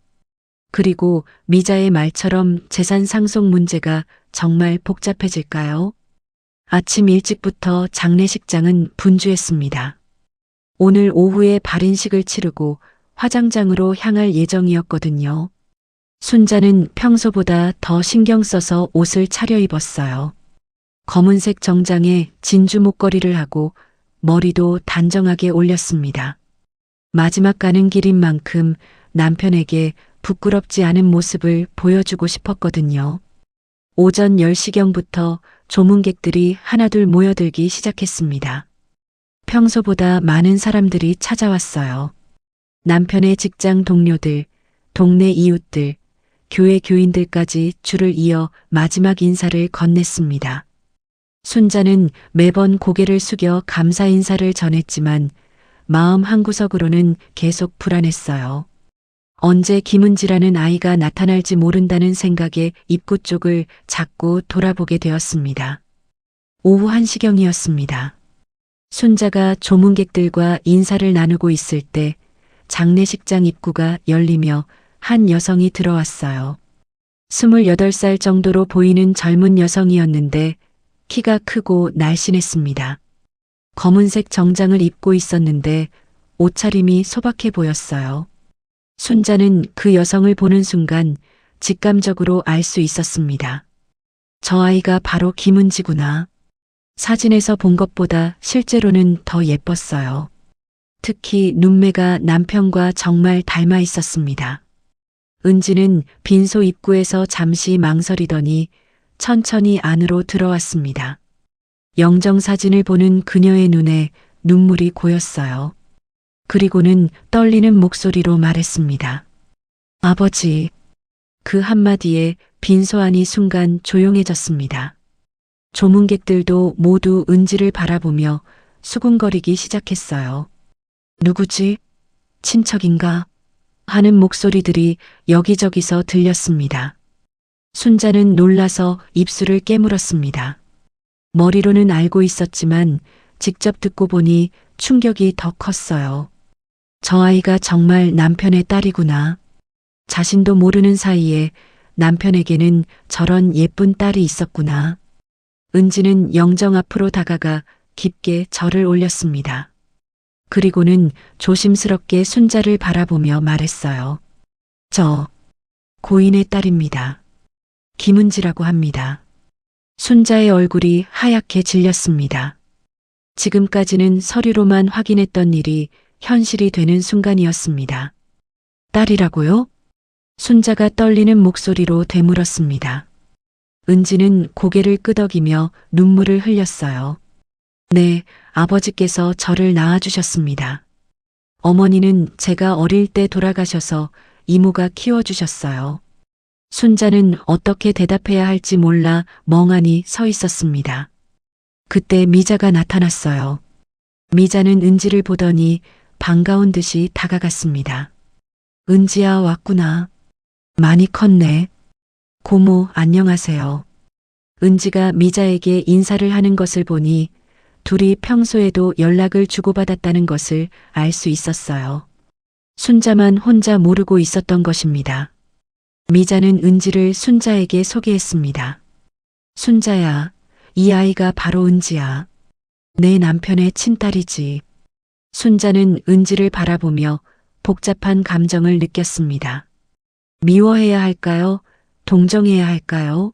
그리고 미자의 말처럼 재산 상속 문제가 정말 복잡해질까요? 아침 일찍부터 장례식장은 분주했습니다. 오늘 오후에 발인식을 치르고 화장장으로 향할 예정이었거든요. 순자는 평소보다 더 신경 써서 옷을 차려입었어요. 검은색 정장에 진주 목걸이를 하고 머리도 단정하게 올렸습니다. 마지막 가는 길인 만큼 남편에게 부끄럽지 않은 모습을 보여주고 싶었거든요. 오전 10시경부터 조문객들이 하나둘 모여들기 시작했습니다. 평소보다 많은 사람들이 찾아왔어요. 남편의 직장 동료들, 동네 이웃들, 교회 교인들까지 줄을 이어 마지막 인사를 건넸습니다. 순자는 매번 고개를 숙여 감사 인사를 전했지만 마음 한구석으로는 계속 불안했어요. 언제 김은지라는 아이가 나타날지 모른다는 생각에 입구 쪽을 자꾸 돌아보게 되었습니다. 오후 1시경이었습니다. 순자가 조문객들과 인사를 나누고 있을 때 장례식장 입구가 열리며 한 여성이 들어왔어요. 28살 정도로 보이는 젊은 여성이었는데 키가 크고 날씬했습니다. 검은색 정장을 입고 있었는데 옷차림이 소박해 보였어요. 순자는 그 여성을 보는 순간 직감적으로 알 수 있었습니다. 저 아이가 바로 김은지구나. 사진에서 본 것보다 실제로는 더 예뻤어요. 특히 눈매가 남편과 정말 닮아 있었습니다. 은지는 빈소 입구에서 잠시 망설이더니 천천히 안으로 들어왔습니다. 영정사진을 보는 그녀의 눈에 눈물이 고였어요. 그리고는 떨리는 목소리로 말했습니다. 아버지. 그 한마디에 빈소 안이 순간 조용해졌습니다. 조문객들도 모두 은지를 바라보며 수군거리기 시작했어요. 누구지? 친척인가? 하는 목소리들이 여기저기서 들렸습니다. 순자는 놀라서 입술을 깨물었습니다. 머리로는 알고 있었지만 직접 듣고 보니 충격이 더 컸어요. 저 아이가 정말 남편의 딸이구나. 자신도 모르는 사이에 남편에게는 저런 예쁜 딸이 있었구나. 은지는 영정 앞으로 다가가 깊게 절을 올렸습니다. 그리고는 조심스럽게 순자를 바라보며 말했어요. 저 고인의 딸입니다. 김은지라고 합니다. 순자의 얼굴이 하얗게 질렸습니다. 지금까지는 서류로만 확인했던 일이 현실이 되는 순간이었습니다. 딸이라고요? 순자가 떨리는 목소리로 되물었습니다. 은지는 고개를 끄덕이며 눈물을 흘렸어요. 네, 아버지께서 저를 낳아주셨습니다. 어머니는 제가 어릴 때 돌아가셔서 이모가 키워주셨어요. 순자는 어떻게 대답해야 할지 몰라 멍하니 서 있었습니다. 그때 미자가 나타났어요. 미자는 은지를 보더니 반가운 듯이 다가갔습니다. 은지야, 왔구나. 많이 컸네. 고모, 안녕하세요. 은지가 미자에게 인사를 하는 것을 보니 둘이 평소에도 연락을 주고받았다는 것을 알 수 있었어요. 순자만 혼자 모르고 있었던 것입니다. 미자는 은지를 순자에게 소개했습니다. 순자야, 이 아이가 바로 은지야. 내 남편의 친딸이지. 순자는 은지를 바라보며 복잡한 감정을 느꼈습니다. 미워해야 할까요? 동정해야 할까요?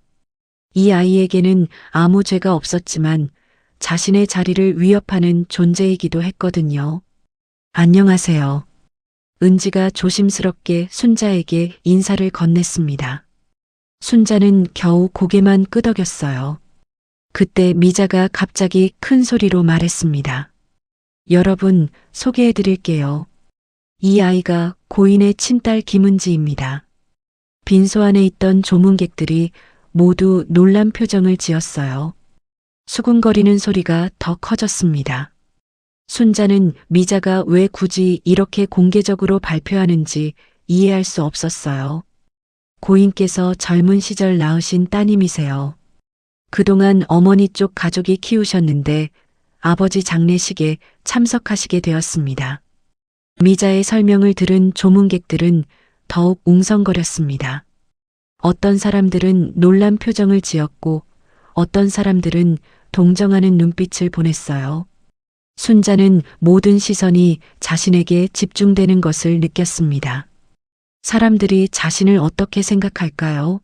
이 아이에게는 아무 죄가 없었지만 자신의 자리를 위협하는 존재이기도 했거든요. 안녕하세요. 은지가 조심스럽게 순자에게 인사를 건넸습니다. 순자는 겨우 고개만 끄덕였어요. 그때 미자가 갑자기 큰 소리로 말했습니다. 여러분, 소개해 드릴게요. 이 아이가 고인의 친딸 김은지입니다. 빈소 안에 있던 조문객들이 모두 놀란 표정을 지었어요. 수군거리는 소리가 더 커졌습니다. 순자는 미자가 왜 굳이 이렇게 공개적으로 발표하는지 이해할 수 없었어요. 고인께서 젊은 시절 낳으신 따님이세요. 그동안 어머니 쪽 가족이 키우셨는데 아버지 장례식에 참석하시게 되었습니다. 미자의 설명을 들은 조문객들은 더욱 웅성거렸습니다. 어떤 사람들은 놀란 표정을 지었고 어떤 사람들은 동정하는 눈빛을 보냈어요. 순자는 모든 시선이 자신에게 집중되는 것을 느꼈습니다. 사람들이 자신을 어떻게 생각할까요?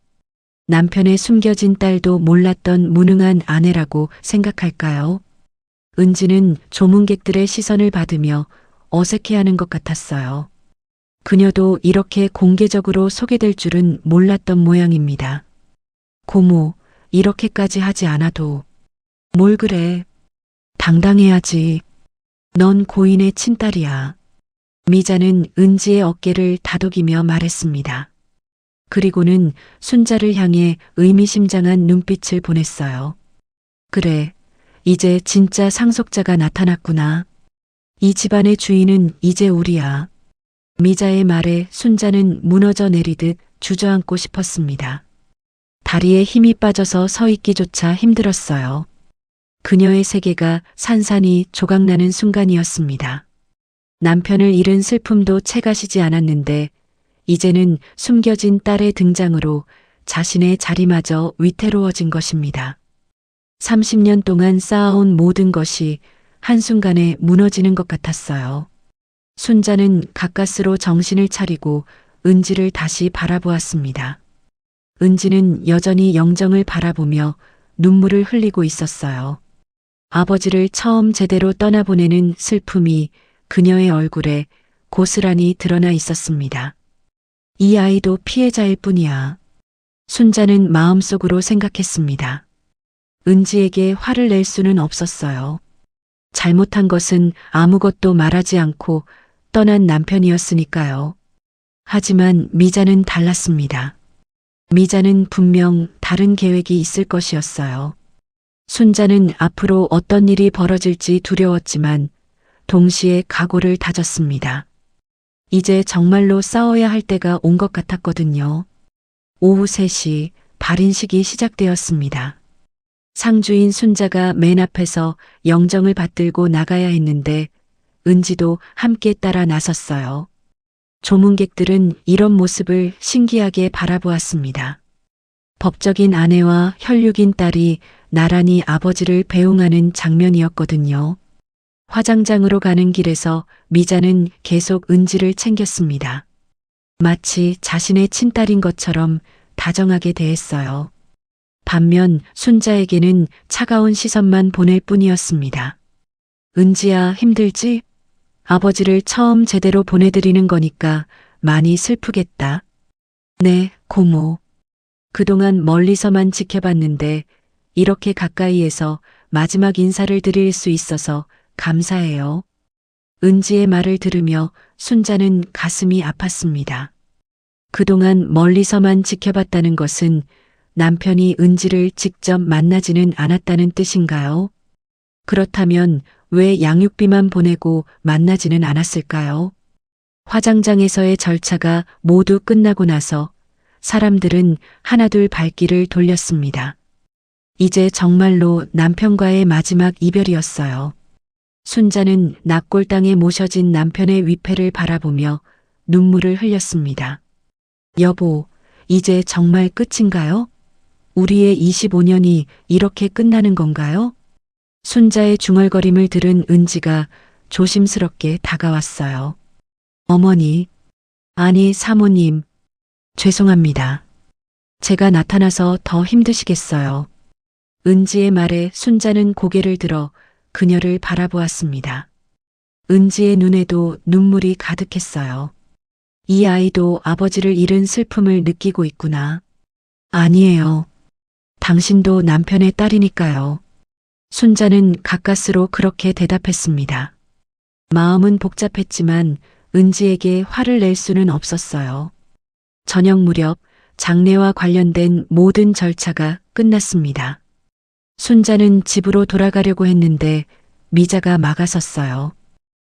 남편의 숨겨진 딸도 몰랐던 무능한 아내라고 생각할까요? 은지는 조문객들의 시선을 받으며 어색해하는 것 같았어요. 그녀도 이렇게 공개적으로 소개될 줄은 몰랐던 모양입니다. 고모, 이렇게까지 하지 않아도. 뭘 그래? 당당해야지. 넌 고인의 친딸이야. 미자는 은지의 어깨를 다독이며 말했습니다. 그리고는 순자를 향해 의미심장한 눈빛을 보냈어요. 그래, 이제 진짜 상속자가 나타났구나. 이 집안의 주인은 이제 우리야. 미자의 말에 순자는 무너져 내리듯 주저앉고 싶었습니다. 다리에 힘이 빠져서 서 있기조차 힘들었어요. 그녀의 세계가 산산이 조각나는 순간이었습니다. 남편을 잃은 슬픔도 채가시지 않았는데 이제는 숨겨진 딸의 등장으로 자신의 자리마저 위태로워진 것입니다. 30년 동안 쌓아온 모든 것이 한순간에 무너지는 것 같았어요. 순자는 가까스로 정신을 차리고 은지를 다시 바라보았습니다. 은지는 여전히 영정을 바라보며 눈물을 흘리고 있었어요. 아버지를 처음 제대로 떠나보내는 슬픔이 그녀의 얼굴에 고스란히 드러나 있었습니다. 이 아이도 피해자일 뿐이야. 순자는 마음속으로 생각했습니다. 은지에게 화를 낼 수는 없었어요. 잘못한 것은 아무것도 말하지 않고 떠난 남편이었으니까요. 하지만 미자는 달랐습니다. 미자는 분명 다른 계획이 있을 것이었어요. 순자는 앞으로 어떤 일이 벌어질지 두려웠지만 동시에 각오를 다졌습니다. 이제 정말로 싸워야 할 때가 온 것 같았거든요. 오후 3시 발인식이 시작되었습니다. 상주인 순자가 맨 앞에서 영정을 받들고 나가야 했는데 은지도 함께 따라 나섰어요. 조문객들은 이런 모습을 신기하게 바라보았습니다. 법적인 아내와 혈육인 딸이 나란히 아버지를 배웅하는 장면이었거든요. 화장장으로 가는 길에서 미자는 계속 은지를 챙겼습니다. 마치 자신의 친딸인 것처럼 다정하게 대했어요. 반면 순자에게는 차가운 시선만 보낼 뿐이었습니다. 은지야, 힘들지? 아버지를 처음 제대로 보내드리는 거니까 많이 슬프겠다. 네, 고모. 그동안 멀리서만 지켜봤는데 이렇게 가까이에서 마지막 인사를 드릴 수 있어서 감사해요. 은지의 말을 들으며 순자는 가슴이 아팠습니다. 그동안 멀리서만 지켜봤다는 것은 남편이 은지를 직접 만나지는 않았다는 뜻인가요? 그렇다면 왜 양육비만 보내고 만나지는 않았을까요? 화장장에서의 절차가 모두 끝나고 나서 사람들은 하나둘 발길을 돌렸습니다. 이제 정말로 남편과의 마지막 이별이었어요. 순자는 납골당에 모셔진 남편의 위패를 바라보며 눈물을 흘렸습니다. 여보, 이제 정말 끝인가요? 우리의 25년이 이렇게 끝나는 건가요? 순자의 중얼거림을 들은 은지가 조심스럽게 다가왔어요. 어머니, 아니 사모님, 죄송합니다. 제가 나타나서 더 힘드시겠어요. 은지의 말에 순자는 고개를 들어 그녀를 바라보았습니다. 은지의 눈에도 눈물이 가득했어요. 이 아이도 아버지를 잃은 슬픔을 느끼고 있구나. 아니에요. 당신도 남편의 딸이니까요. 순자는 가까스로 그렇게 대답했습니다. 마음은 복잡했지만 은지에게 화를 낼 수는 없었어요. 저녁 무렵 장례와 관련된 모든 절차가 끝났습니다. 순자는 집으로 돌아가려고 했는데 미자가 막아섰어요.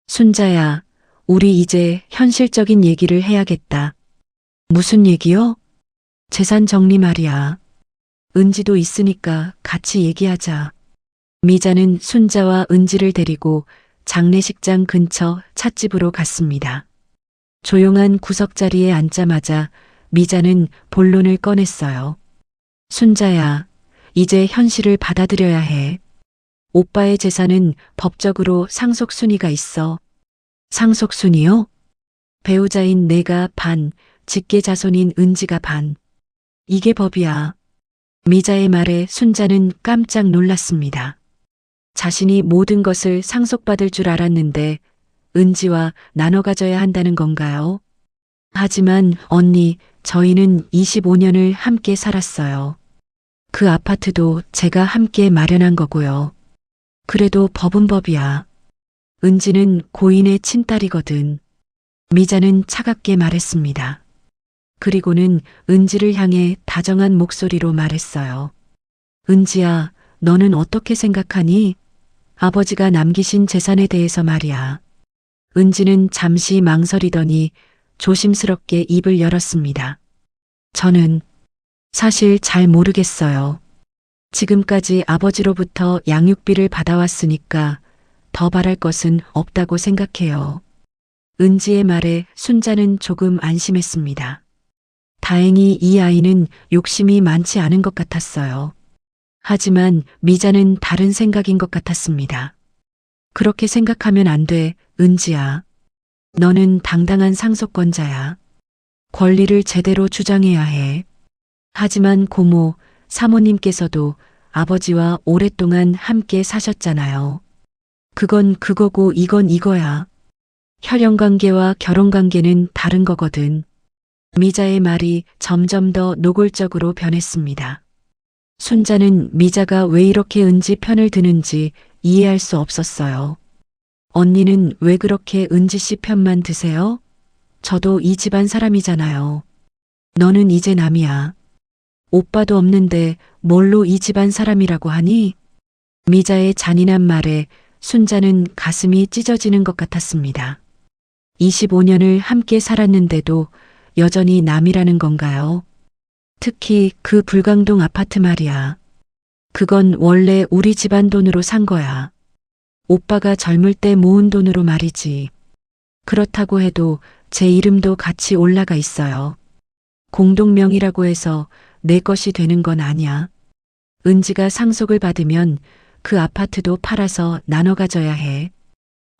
순자야, 우리 이제 현실적인 얘기를 해야겠다. 무슨 얘기요? 재산 정리 말이야. 은지도 있으니까 같이 얘기하자. 미자는 순자와 은지를 데리고 장례식장 근처 찻집으로 갔습니다. 조용한 구석자리에 앉자마자 미자는 본론을 꺼냈어요. 순자야, 이제 현실을 받아들여야 해. 오빠의 재산은 법적으로 상속순위가 있어. 상속순위요? 배우자인 내가 반, 직계자손인 은지가 반. 이게 법이야. 미자의 말에 순자는 깜짝 놀랐습니다. 자신이 모든 것을 상속받을 줄 알았는데 은지와 나눠 가져야 한다는 건가요? 하지만 언니, 저희는 25년을 함께 살았어요. 그 아파트도 제가 함께 마련한 거고요. 그래도 법은 법이야. 은지는 고인의 친딸이거든. 미자는 차갑게 말했습니다. 그리고는 은지를 향해 다정한 목소리로 말했어요. 은지야, 너는 어떻게 생각하니? 아버지가 남기신 재산에 대해서 말이야. 은지는 잠시 망설이더니 조심스럽게 입을 열었습니다. 저는 사실 잘 모르겠어요. 지금까지 아버지로부터 양육비를 받아왔으니까 더 바랄 것은 없다고 생각해요. 은지의 말에 순자는 조금 안심했습니다. 다행히 이 아이는 욕심이 많지 않은 것 같았어요. 하지만 미자는 다른 생각인 것 같았습니다. 그렇게 생각하면 안 돼, 은지야. 너는 당당한 상속권자야. 권리를 제대로 주장해야 해. 하지만 고모, 사모님께서도 아버지와 오랫동안 함께 사셨잖아요. 그건 그거고 이건 이거야. 혈연관계와 결혼관계는 다른 거거든. 미자의 말이 점점 더 노골적으로 변했습니다. 순자는 미자가 왜 이렇게 은지 편을 드는지 이해할 수 없었어요. 언니는 왜 그렇게 은지 씨 편만 드세요? 저도 이 집안 사람이잖아요. 너는 이제 남이야. 오빠도 없는데 뭘로 이 집안 사람이라고 하니? 미자의 잔인한 말에 순자는 가슴이 찢어지는 것 같았습니다. 25년을 함께 살았는데도 여전히 남이라는 건가요? 특히 그 불광동 아파트 말이야. 그건 원래 우리 집안 돈으로 산 거야. 오빠가 젊을 때 모은 돈으로 말이지. 그렇다고 해도 제 이름도 같이 올라가 있어요. 공동명의라고 해서 내 것이 되는 건 아니야. 은지가 상속을 받으면 그 아파트도 팔아서 나눠 가져야 해.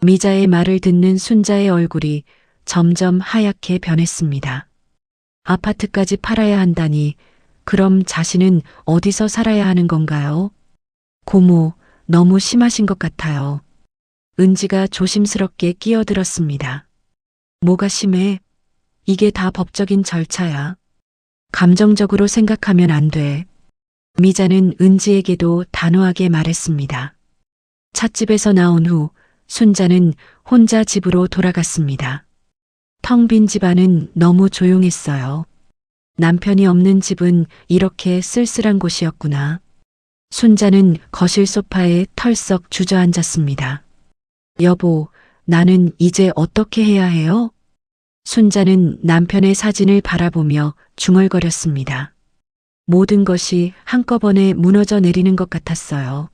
미자의 말을 듣는 순자의 얼굴이 점점 하얗게 변했습니다. 아파트까지 팔아야 한다니 그럼 자신은 어디서 살아야 하는 건가요? 고모, 너무 심하신 것 같아요. 은지가 조심스럽게 끼어들었습니다. 뭐가 심해? 이게 다 법적인 절차야. 감정적으로 생각하면 안 돼. 미자는 은지에게도 단호하게 말했습니다. 찻집에서 나온 후 순자는 혼자 집으로 돌아갔습니다. 텅 빈 집안은 너무 조용했어요. 남편이 없는 집은 이렇게 쓸쓸한 곳이었구나. 순자는 거실 소파에 털썩 주저앉았습니다. 여보, 나는 이제 어떻게 해야 해요? 순자는 남편의 사진을 바라보며 중얼거렸습니다. 모든 것이 한꺼번에 무너져 내리는 것 같았어요.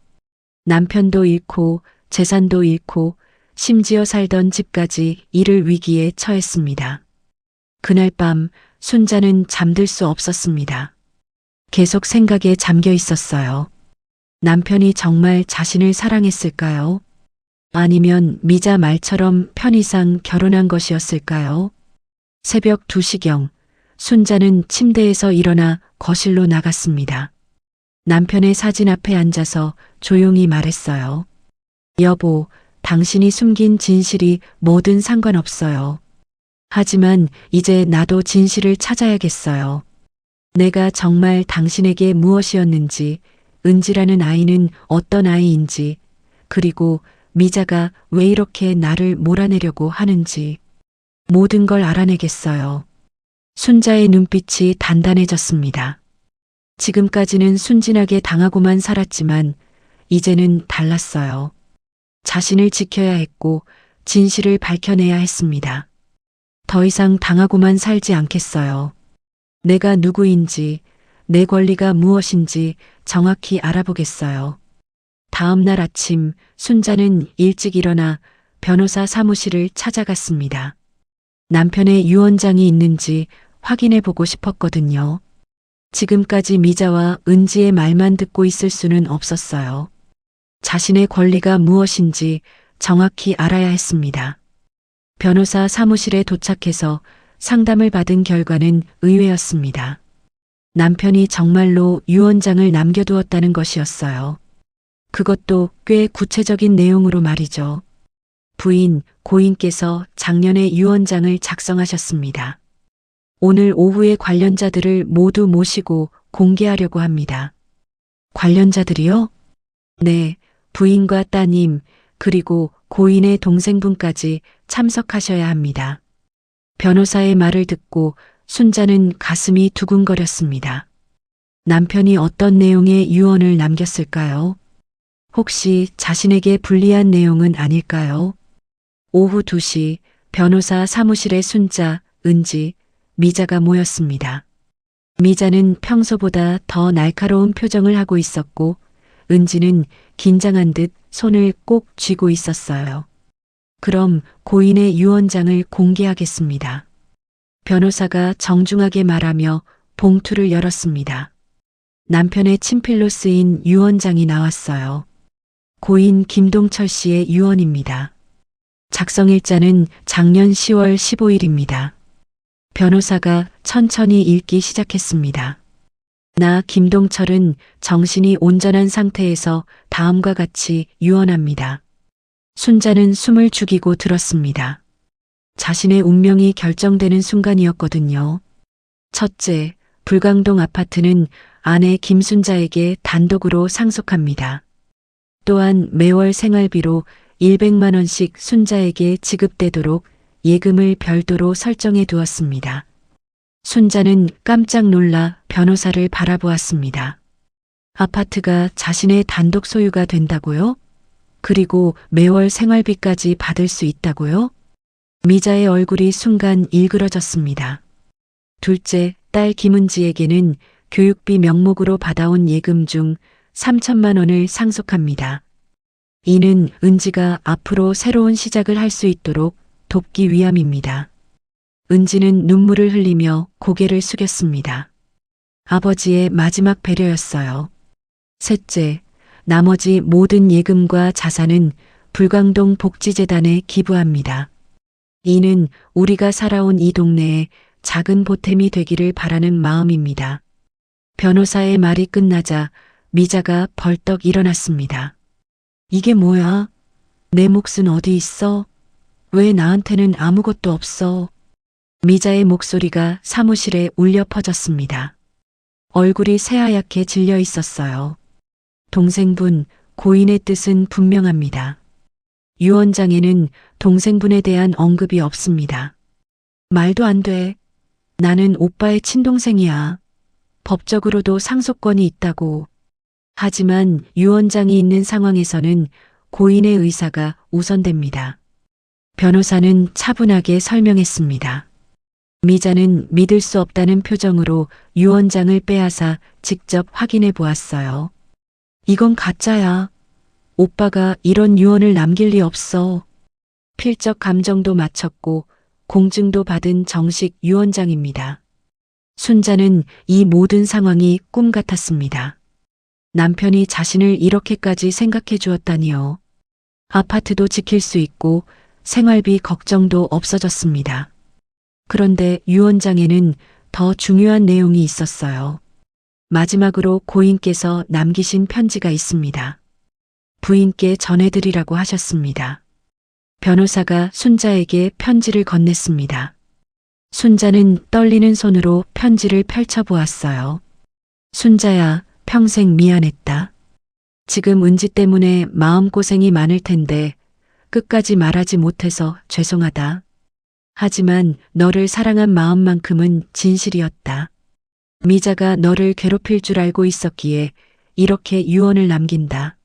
남편도 잃고 재산도 잃고 심지어 살던 집까지 잃을 위기에 처했습니다. 그날 밤 순자는 잠들 수 없었습니다. 계속 생각에 잠겨 있었어요. 남편이 정말 자신을 사랑했을까요? 아니면 미자 말처럼 편의상 결혼한 것이었을까요? 새벽 2시경 순자는 침대에서 일어나 거실로 나갔습니다. 남편의 사진 앞에 앉아서 조용히 말했어요. 여보, 당신이 숨긴 진실이 뭐든 상관없어요. 하지만 이제 나도 진실을 찾아야겠어요. 내가 정말 당신에게 무엇이었는지, 은지라는 아이는 어떤 아이인지, 그리고 미자가 왜 이렇게 나를 몰아내려고 하는지 모든 걸 알아내겠어요. 순자의 눈빛이 단단해졌습니다. 지금까지는 순진하게 당하고만 살았지만 이제는 달랐어요. 자신을 지켜야 했고 진실을 밝혀내야 했습니다. 더 이상 당하고만 살지 않겠어요. 내가 누구인지, 내 권리가 무엇인지 정확히 알아보겠어요. 다음 날 아침 순자는 일찍 일어나 변호사 사무실을 찾아갔습니다. 남편의 유언장이 있는지 확인해 보고 싶었거든요. 지금까지 미자와 은지의 말만 듣고 있을 수는 없었어요. 자신의 권리가 무엇인지 정확히 알아야 했습니다. 변호사 사무실에 도착해서 상담을 받은 결과는 의외였습니다. 남편이 정말로 유언장을 남겨두었다는 것이었어요. 그것도 꽤 구체적인 내용으로 말이죠. 부인, 고인께서 작년에 유언장을 작성하셨습니다. 오늘 오후에 관련자들을 모두 모시고 공개하려고 합니다. 관련자들이요? 네, 부인과 따님, 그리고 고인의 동생분까지 참석하셔야 합니다. 변호사의 말을 듣고 순자는 가슴이 두근거렸습니다. 남편이 어떤 내용의 유언을 남겼을까요? 혹시 자신에게 불리한 내용은 아닐까요? 오후 2시 변호사 사무실에 순자, 은지, 미자가 모였습니다. 미자는 평소보다 더 날카로운 표정을 하고 있었고 은지는 긴장한 듯 손을 꼭 쥐고 있었어요. 그럼 고인의 유언장을 공개하겠습니다. 변호사가 정중하게 말하며 봉투를 열었습니다. 남편의 친필로 쓰인 유언장이 나왔어요. 고인 김동철 씨의 유언입니다. 작성일자는 작년 10월 15일입니다. 변호사가 천천히 읽기 시작했습니다. 나 김동철은 정신이 온전한 상태에서 다음과 같이 유언합니다. 순자는 숨을 죽이고 들었습니다. 자신의 운명이 결정되는 순간이었거든요. 첫째, 불광동 아파트는 아내 김순자에게 단독으로 상속합니다. 또한 매월 생활비로 100만 원씩 순자에게 지급되도록 예금을 별도로 설정해 두었습니다. 순자는 깜짝 놀라 변호사를 바라보았습니다. 아파트가 자신의 단독 소유가 된다고요? 그리고 매월 생활비까지 받을 수 있다고요? 미자의 얼굴이 순간 일그러졌습니다. 둘째, 딸 김은지에게는 교육비 명목으로 받아온 예금 중 3천만 원을 상속합니다. 이는 은지가 앞으로 새로운 시작을 할 수 있도록 돕기 위함입니다. 은지는 눈물을 흘리며 고개를 숙였습니다. 아버지의 마지막 배려였어요. 셋째, 나머지 모든 예금과 자산은 불광동 복지재단에 기부합니다. 이는 우리가 살아온 이 동네에 작은 보탬이 되기를 바라는 마음입니다. 변호사의 말이 끝나자 미자가 벌떡 일어났습니다. 이게 뭐야? 내 몫은 어디 있어? 왜 나한테는 아무것도 없어? 미자의 목소리가 사무실에 울려 퍼졌습니다. 얼굴이 새하얗게 질려 있었어요. 동생분, 고인의 뜻은 분명합니다. 유언장에는 동생분에 대한 언급이 없습니다. 말도 안 돼. 나는 오빠의 친동생이야. 법적으로도 상속권이 있다고. 하지만 유언장이 있는 상황에서는 고인의 의사가 우선됩니다. 변호사는 차분하게 설명했습니다. 미자는 믿을 수 없다는 표정으로 유언장을 빼앗아 직접 확인해 보았어요. 이건 가짜야. 오빠가 이런 유언을 남길 리 없어. 필적 감정도 마쳤고 공증도 받은 정식 유언장입니다. 순자는 이 모든 상황이 꿈 같았습니다. 남편이 자신을 이렇게까지 생각해 주었다니요. 아파트도 지킬 수 있고 생활비 걱정도 없어졌습니다. 그런데 유언장에는 더 중요한 내용이 있었어요. 마지막으로 고인께서 남기신 편지가 있습니다. 부인께 전해드리라고 하셨습니다. 변호사가 순자에게 편지를 건넸습니다. 순자는 떨리는 손으로 편지를 펼쳐보았어요. 순자야, 평생 미안했다. 지금 은지 때문에 마음고생이 많을 텐데 끝까지 말하지 못해서 죄송하다. 하지만 너를 사랑한 마음만큼은 진실이었다. 미자가 너를 괴롭힐 줄 알고 있었기에 이렇게 유언을 남긴다.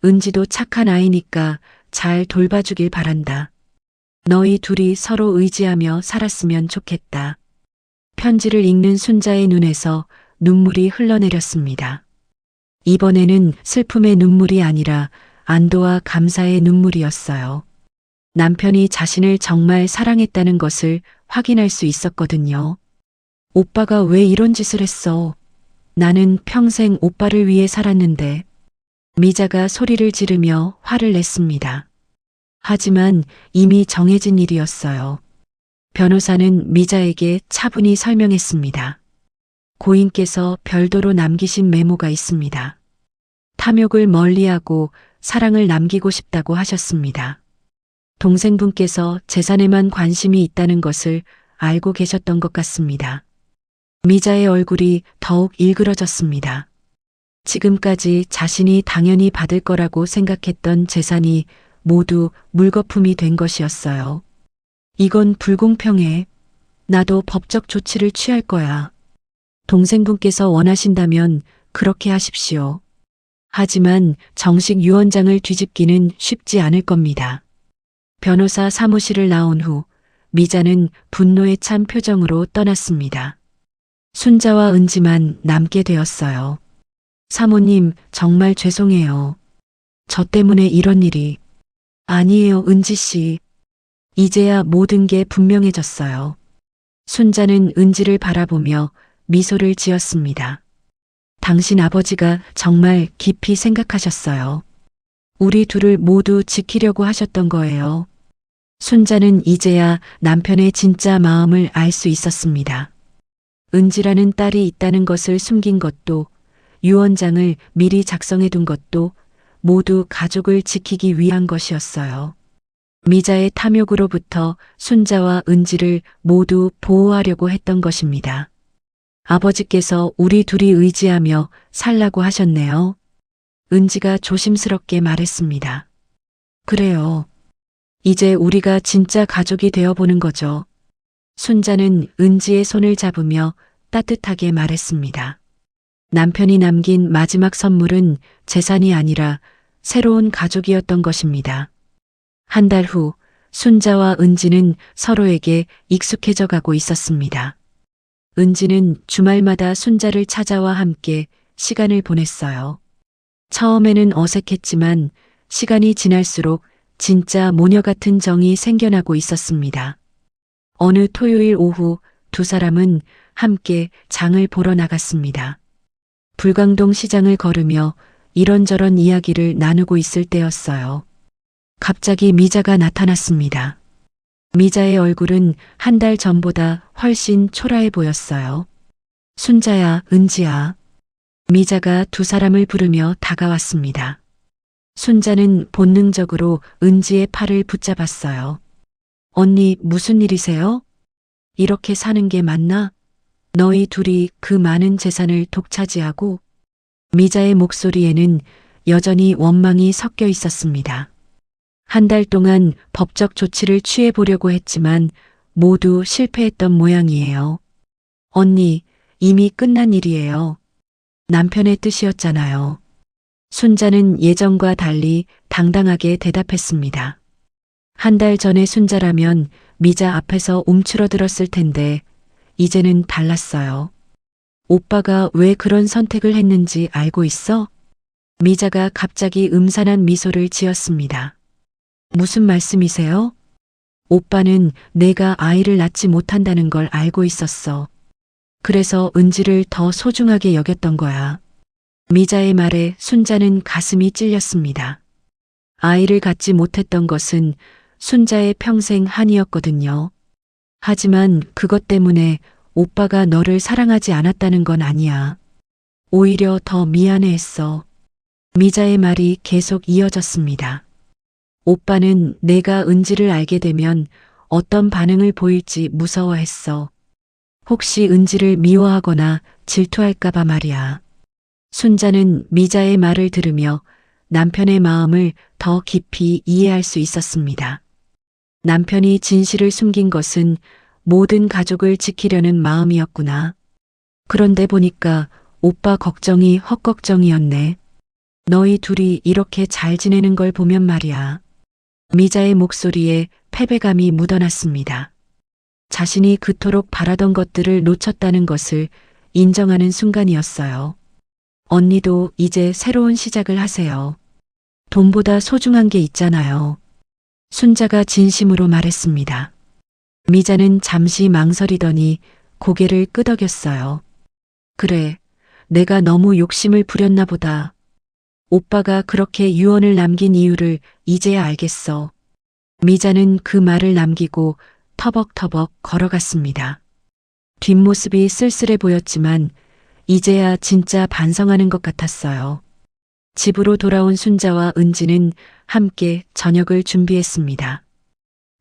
은지도 착한 아이니까 잘 돌봐주길 바란다. 너희 둘이 서로 의지하며 살았으면 좋겠다. 편지를 읽는 순자의 눈에서 눈물이 흘러내렸습니다. 이번에는 슬픔의 눈물이 아니라 안도와 감사의 눈물이었어요. 남편이 자신을 정말 사랑했다는 것을 확인할 수 있었거든요. 오빠가 왜 이런 짓을 했어? 나는 평생 오빠를 위해 살았는데. 미자가 소리를 지르며 화를 냈습니다. 하지만 이미 정해진 일이었어요. 변호사는 미자에게 차분히 설명했습니다. 고인께서 별도로 남기신 메모가 있습니다. 탐욕을 멀리하고 사랑을 남기고 싶다고 하셨습니다. 동생분께서 재산에만 관심이 있다는 것을 알고 계셨던 것 같습니다. 미자의 얼굴이 더욱 일그러졌습니다. 지금까지 자신이 당연히 받을 거라고 생각했던 재산이 모두 물거품이 된 것이었어요. 이건 불공평해. 나도 법적 조치를 취할 거야. 동생분께서 원하신다면 그렇게 하십시오. 하지만 정식 유언장을 뒤집기는 쉽지 않을 겁니다. 변호사 사무실을 나온 후 미자는 분노에 찬 표정으로 떠났습니다. 순자와 은지만 남게 되었어요. 사모님, 정말 죄송해요. 저 때문에 이런 일이. 아니에요, 은지 씨. 이제야 모든 게 분명해졌어요. 순자는 은지를 바라보며 미소를 지었습니다. 당신 아버지가 정말 깊이 생각하셨어요. 우리 둘을 모두 지키려고 하셨던 거예요. 순자는 이제야 남편의 진짜 마음을 알 수 있었습니다. 은지라는 딸이 있다는 것을 숨긴 것도, 유언장을 미리 작성해 둔 것도 모두 가족을 지키기 위한 것이었어요. 미자의 탐욕으로부터 순자와 은지를 모두 보호하려고 했던 것입니다. 아버지께서 우리 둘이 의지하며 살라고 하셨네요. 은지가 조심스럽게 말했습니다. 그래요. 이제 우리가 진짜 가족이 되어보는 거죠. 순자는 은지의 손을 잡으며 따뜻하게 말했습니다. 남편이 남긴 마지막 선물은 재산이 아니라 새로운 가족이었던 것입니다. 한 달 후 순자와 은지는 서로에게 익숙해져 가고 있었습니다. 은지는 주말마다 순자를 찾아와 함께 시간을 보냈어요. 처음에는 어색했지만 시간이 지날수록 진짜 모녀 같은 정이 생겨나고 있었습니다. 어느 토요일 오후 두 사람은 함께 장을 보러 나갔습니다. 불광동 시장을 걸으며 이런저런 이야기를 나누고 있을 때였어요. 갑자기 미자가 나타났습니다. 미자의 얼굴은 한 달 전보다 훨씬 초라해 보였어요. 순자야, 은지야. 미자가 두 사람을 부르며 다가왔습니다. 순자는 본능적으로 은지의 팔을 붙잡았어요. 언니, 무슨 일이세요? 이렇게 사는 게 맞나? 너희 둘이 그 많은 재산을 독차지하고. 미자의 목소리에는 여전히 원망이 섞여 있었습니다. 한 달 동안 법적 조치를 취해 보려고 했지만 모두 실패했던 모양이에요. 언니, 이미 끝난 일이에요. 남편의 뜻이었잖아요. 순자는 예전과 달리 당당하게 대답했습니다. 한 달 전에 순자라면 미자 앞에서 움츠러들었을 텐데 이제는 달랐어요. 오빠가 왜 그런 선택을 했는지 알고 있어? 미자가 갑자기 음산한 미소를 지었습니다. 무슨 말씀이세요? 오빠는 내가 아이를 낳지 못한다는 걸 알고 있었어. 그래서 은지를 더 소중하게 여겼던 거야. 미자의 말에 순자는 가슴이 찔렸습니다. 아이를 갖지 못했던 것은 순자의 평생 한이었거든요. 하지만 그것 때문에 오빠가 너를 사랑하지 않았다는 건 아니야. 오히려 더 미안해했어. 미자의 말이 계속 이어졌습니다. 오빠는 내가 은지를 알게 되면 어떤 반응을 보일지 무서워했어. 혹시 은지를 미워하거나 질투할까봐 말이야. 순자는 미자의 말을 들으며 남편의 마음을 더 깊이 이해할 수 있었습니다. 남편이 진실을 숨긴 것은 모든 가족을 지키려는 마음이었구나. 그런데 보니까 오빠 걱정이 헛걱정이었네. 너희 둘이 이렇게 잘 지내는 걸 보면 말이야. 미자의 목소리에 패배감이 묻어났습니다. 자신이 그토록 바라던 것들을 놓쳤다는 것을 인정하는 순간이었어요. 언니도 이제 새로운 시작을 하세요. 돈보다 소중한 게 있잖아요. 순자가 진심으로 말했습니다. 미자는 잠시 망설이더니 고개를 끄덕였어요. 그래, 내가 너무 욕심을 부렸나 보다. 오빠가 그렇게 유언을 남긴 이유를 이제야 알겠어. 미자는 그 말을 남기고 터벅터벅 걸어갔습니다. 뒷모습이 쓸쓸해 보였지만 이제야 진짜 반성하는 것 같았어요. 집으로 돌아온 순자와 은지는 함께 저녁을 준비했습니다.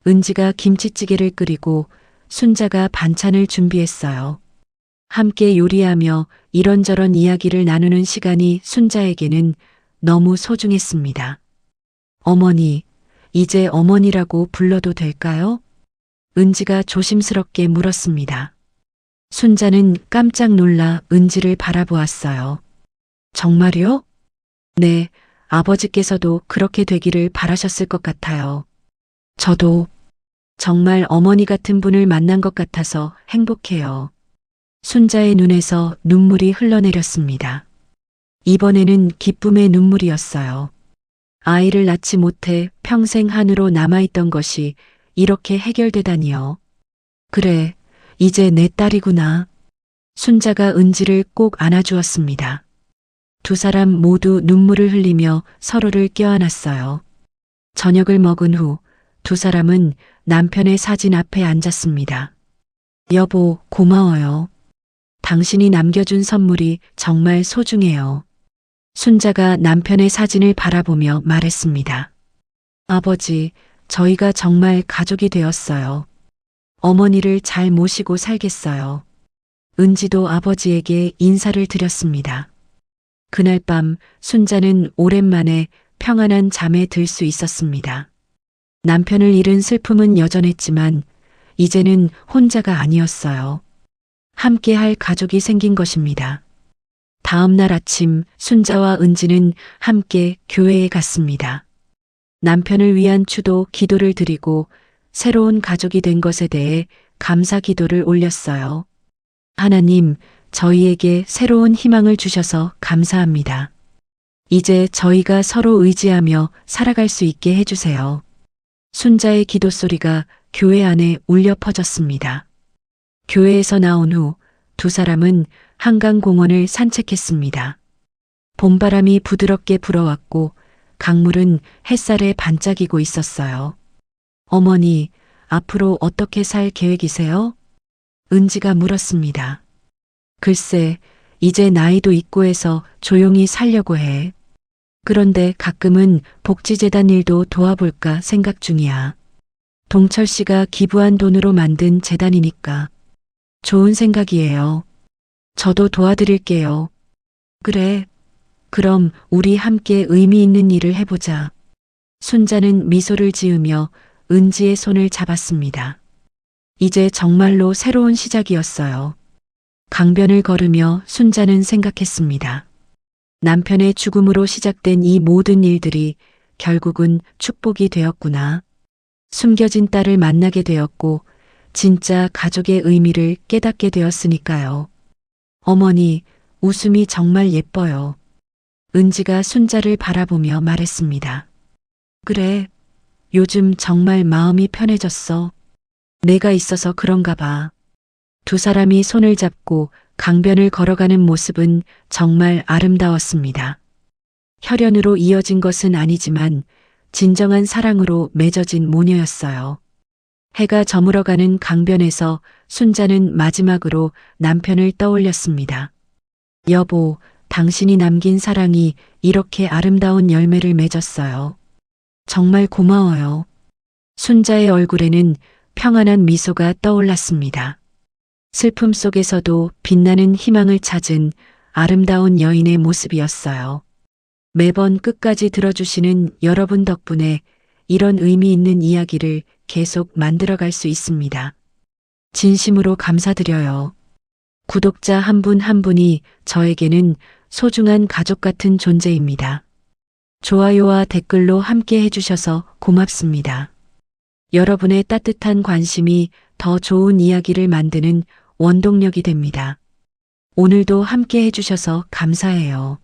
은지가 김치찌개를 끓이고 순자가 반찬을 준비했어요. 함께 요리하며 이런저런 이야기를 나누는 시간이 순자에게는 너무 소중했습니다. 어머니, 이제 어머니라고 불러도 될까요? 은지가 조심스럽게 물었습니다. 순자는 깜짝 놀라 은지를 바라보았어요. 정말요? 네, 아버지께서도 그렇게 되기를 바라셨을 것 같아요. 저도 정말 어머니 같은 분을 만난 것 같아서 행복해요. 순자의 눈에서 눈물이 흘러내렸습니다. 이번에는 기쁨의 눈물이었어요. 아이를 낳지 못해 평생 한으로 남아있던 것이 이렇게 해결되다니요. 그래, 이제 내 딸이구나. 순자가 은지를 꼭 안아주었습니다. 두 사람 모두 눈물을 흘리며 서로를 껴안았어요. 저녁을 먹은 후 두 사람은 남편의 사진 앞에 앉았습니다. 여보, 고마워요. 당신이 남겨준 선물이 정말 소중해요. 순자가 남편의 사진을 바라보며 말했습니다. 아버지, 저희가 정말 가족이 되었어요. 어머니를 잘 모시고 살겠어요. 은지도 아버지에게 인사를 드렸습니다. 그날 밤 순자는 오랜만에 평안한 잠에 들 수 있었습니다. 남편을 잃은 슬픔은 여전했지만 이제는 혼자가 아니었어요. 함께 할 가족이 생긴 것입니다. 다음 날 아침 순자와 은지는 함께 교회에 갔습니다. 남편을 위한 추도 기도를 드리고 새로운 가족이 된 것에 대해 감사 기도를 올렸어요. 하나님, 저희에게 새로운 희망을 주셔서 감사합니다. 이제 저희가 서로 의지하며 살아갈 수 있게 해주세요. 순자의 기도 소리가 교회 안에 울려 퍼졌습니다. 교회에서 나온 후 두 사람은 한강공원을 산책했습니다. 봄바람이 부드럽게 불어왔고 강물은 햇살에 반짝이고 있었어요. 어머니, 앞으로 어떻게 살 계획이세요? 은지가 물었습니다. 글쎄, 이제 나이도 있고 해서 조용히 살려고 해. 그런데 가끔은 복지재단 일도 도와볼까 생각 중이야. 동철 씨가 기부한 돈으로 만든 재단이니까. 좋은 생각이에요. 저도 도와드릴게요. 그래. 그럼 우리 함께 의미 있는 일을 해보자. 순자는 미소를 지으며 은지의 손을 잡았습니다. 이제 정말로 새로운 시작이었어요. 강변을 걸으며 순자는 생각했습니다. 남편의 죽음으로 시작된 이 모든 일들이 결국은 축복이 되었구나. 숨겨진 딸을 만나게 되었고 진짜 가족의 의미를 깨닫게 되었으니까요. 어머니, 웃음이 정말 예뻐요. 은지가 순자를 바라보며 말했습니다. 그래, 요즘 정말 마음이 편해졌어. 내가 있어서 그런가 봐. 두 사람이 손을 잡고 강변을 걸어가는 모습은 정말 아름다웠습니다. 혈연으로 이어진 것은 아니지만 진정한 사랑으로 맺어진 모녀였어요. 해가 저물어가는 강변에서 순자는 마지막으로 남편을 떠올렸습니다. 여보, 당신이 남긴 사랑이 이렇게 아름다운 열매를 맺었어요. 정말 고마워요. 순자의 얼굴에는 평안한 미소가 떠올랐습니다. 슬픔 속에서도 빛나는 희망을 찾은 아름다운 여인의 모습이었어요. 매번 끝까지 들어주시는 여러분 덕분에 이런 의미 있는 이야기를 계속 만들어갈 수 있습니다. 진심으로 감사드려요. 구독자 한 분 한 분이 저에게는 소중한 가족 같은 존재입니다. 좋아요와 댓글로 함께 해주셔서 고맙습니다. 여러분의 따뜻한 관심이 더 좋은 이야기를 만드는 원동력이 됩니다. 오늘도 함께 해주셔서 감사해요.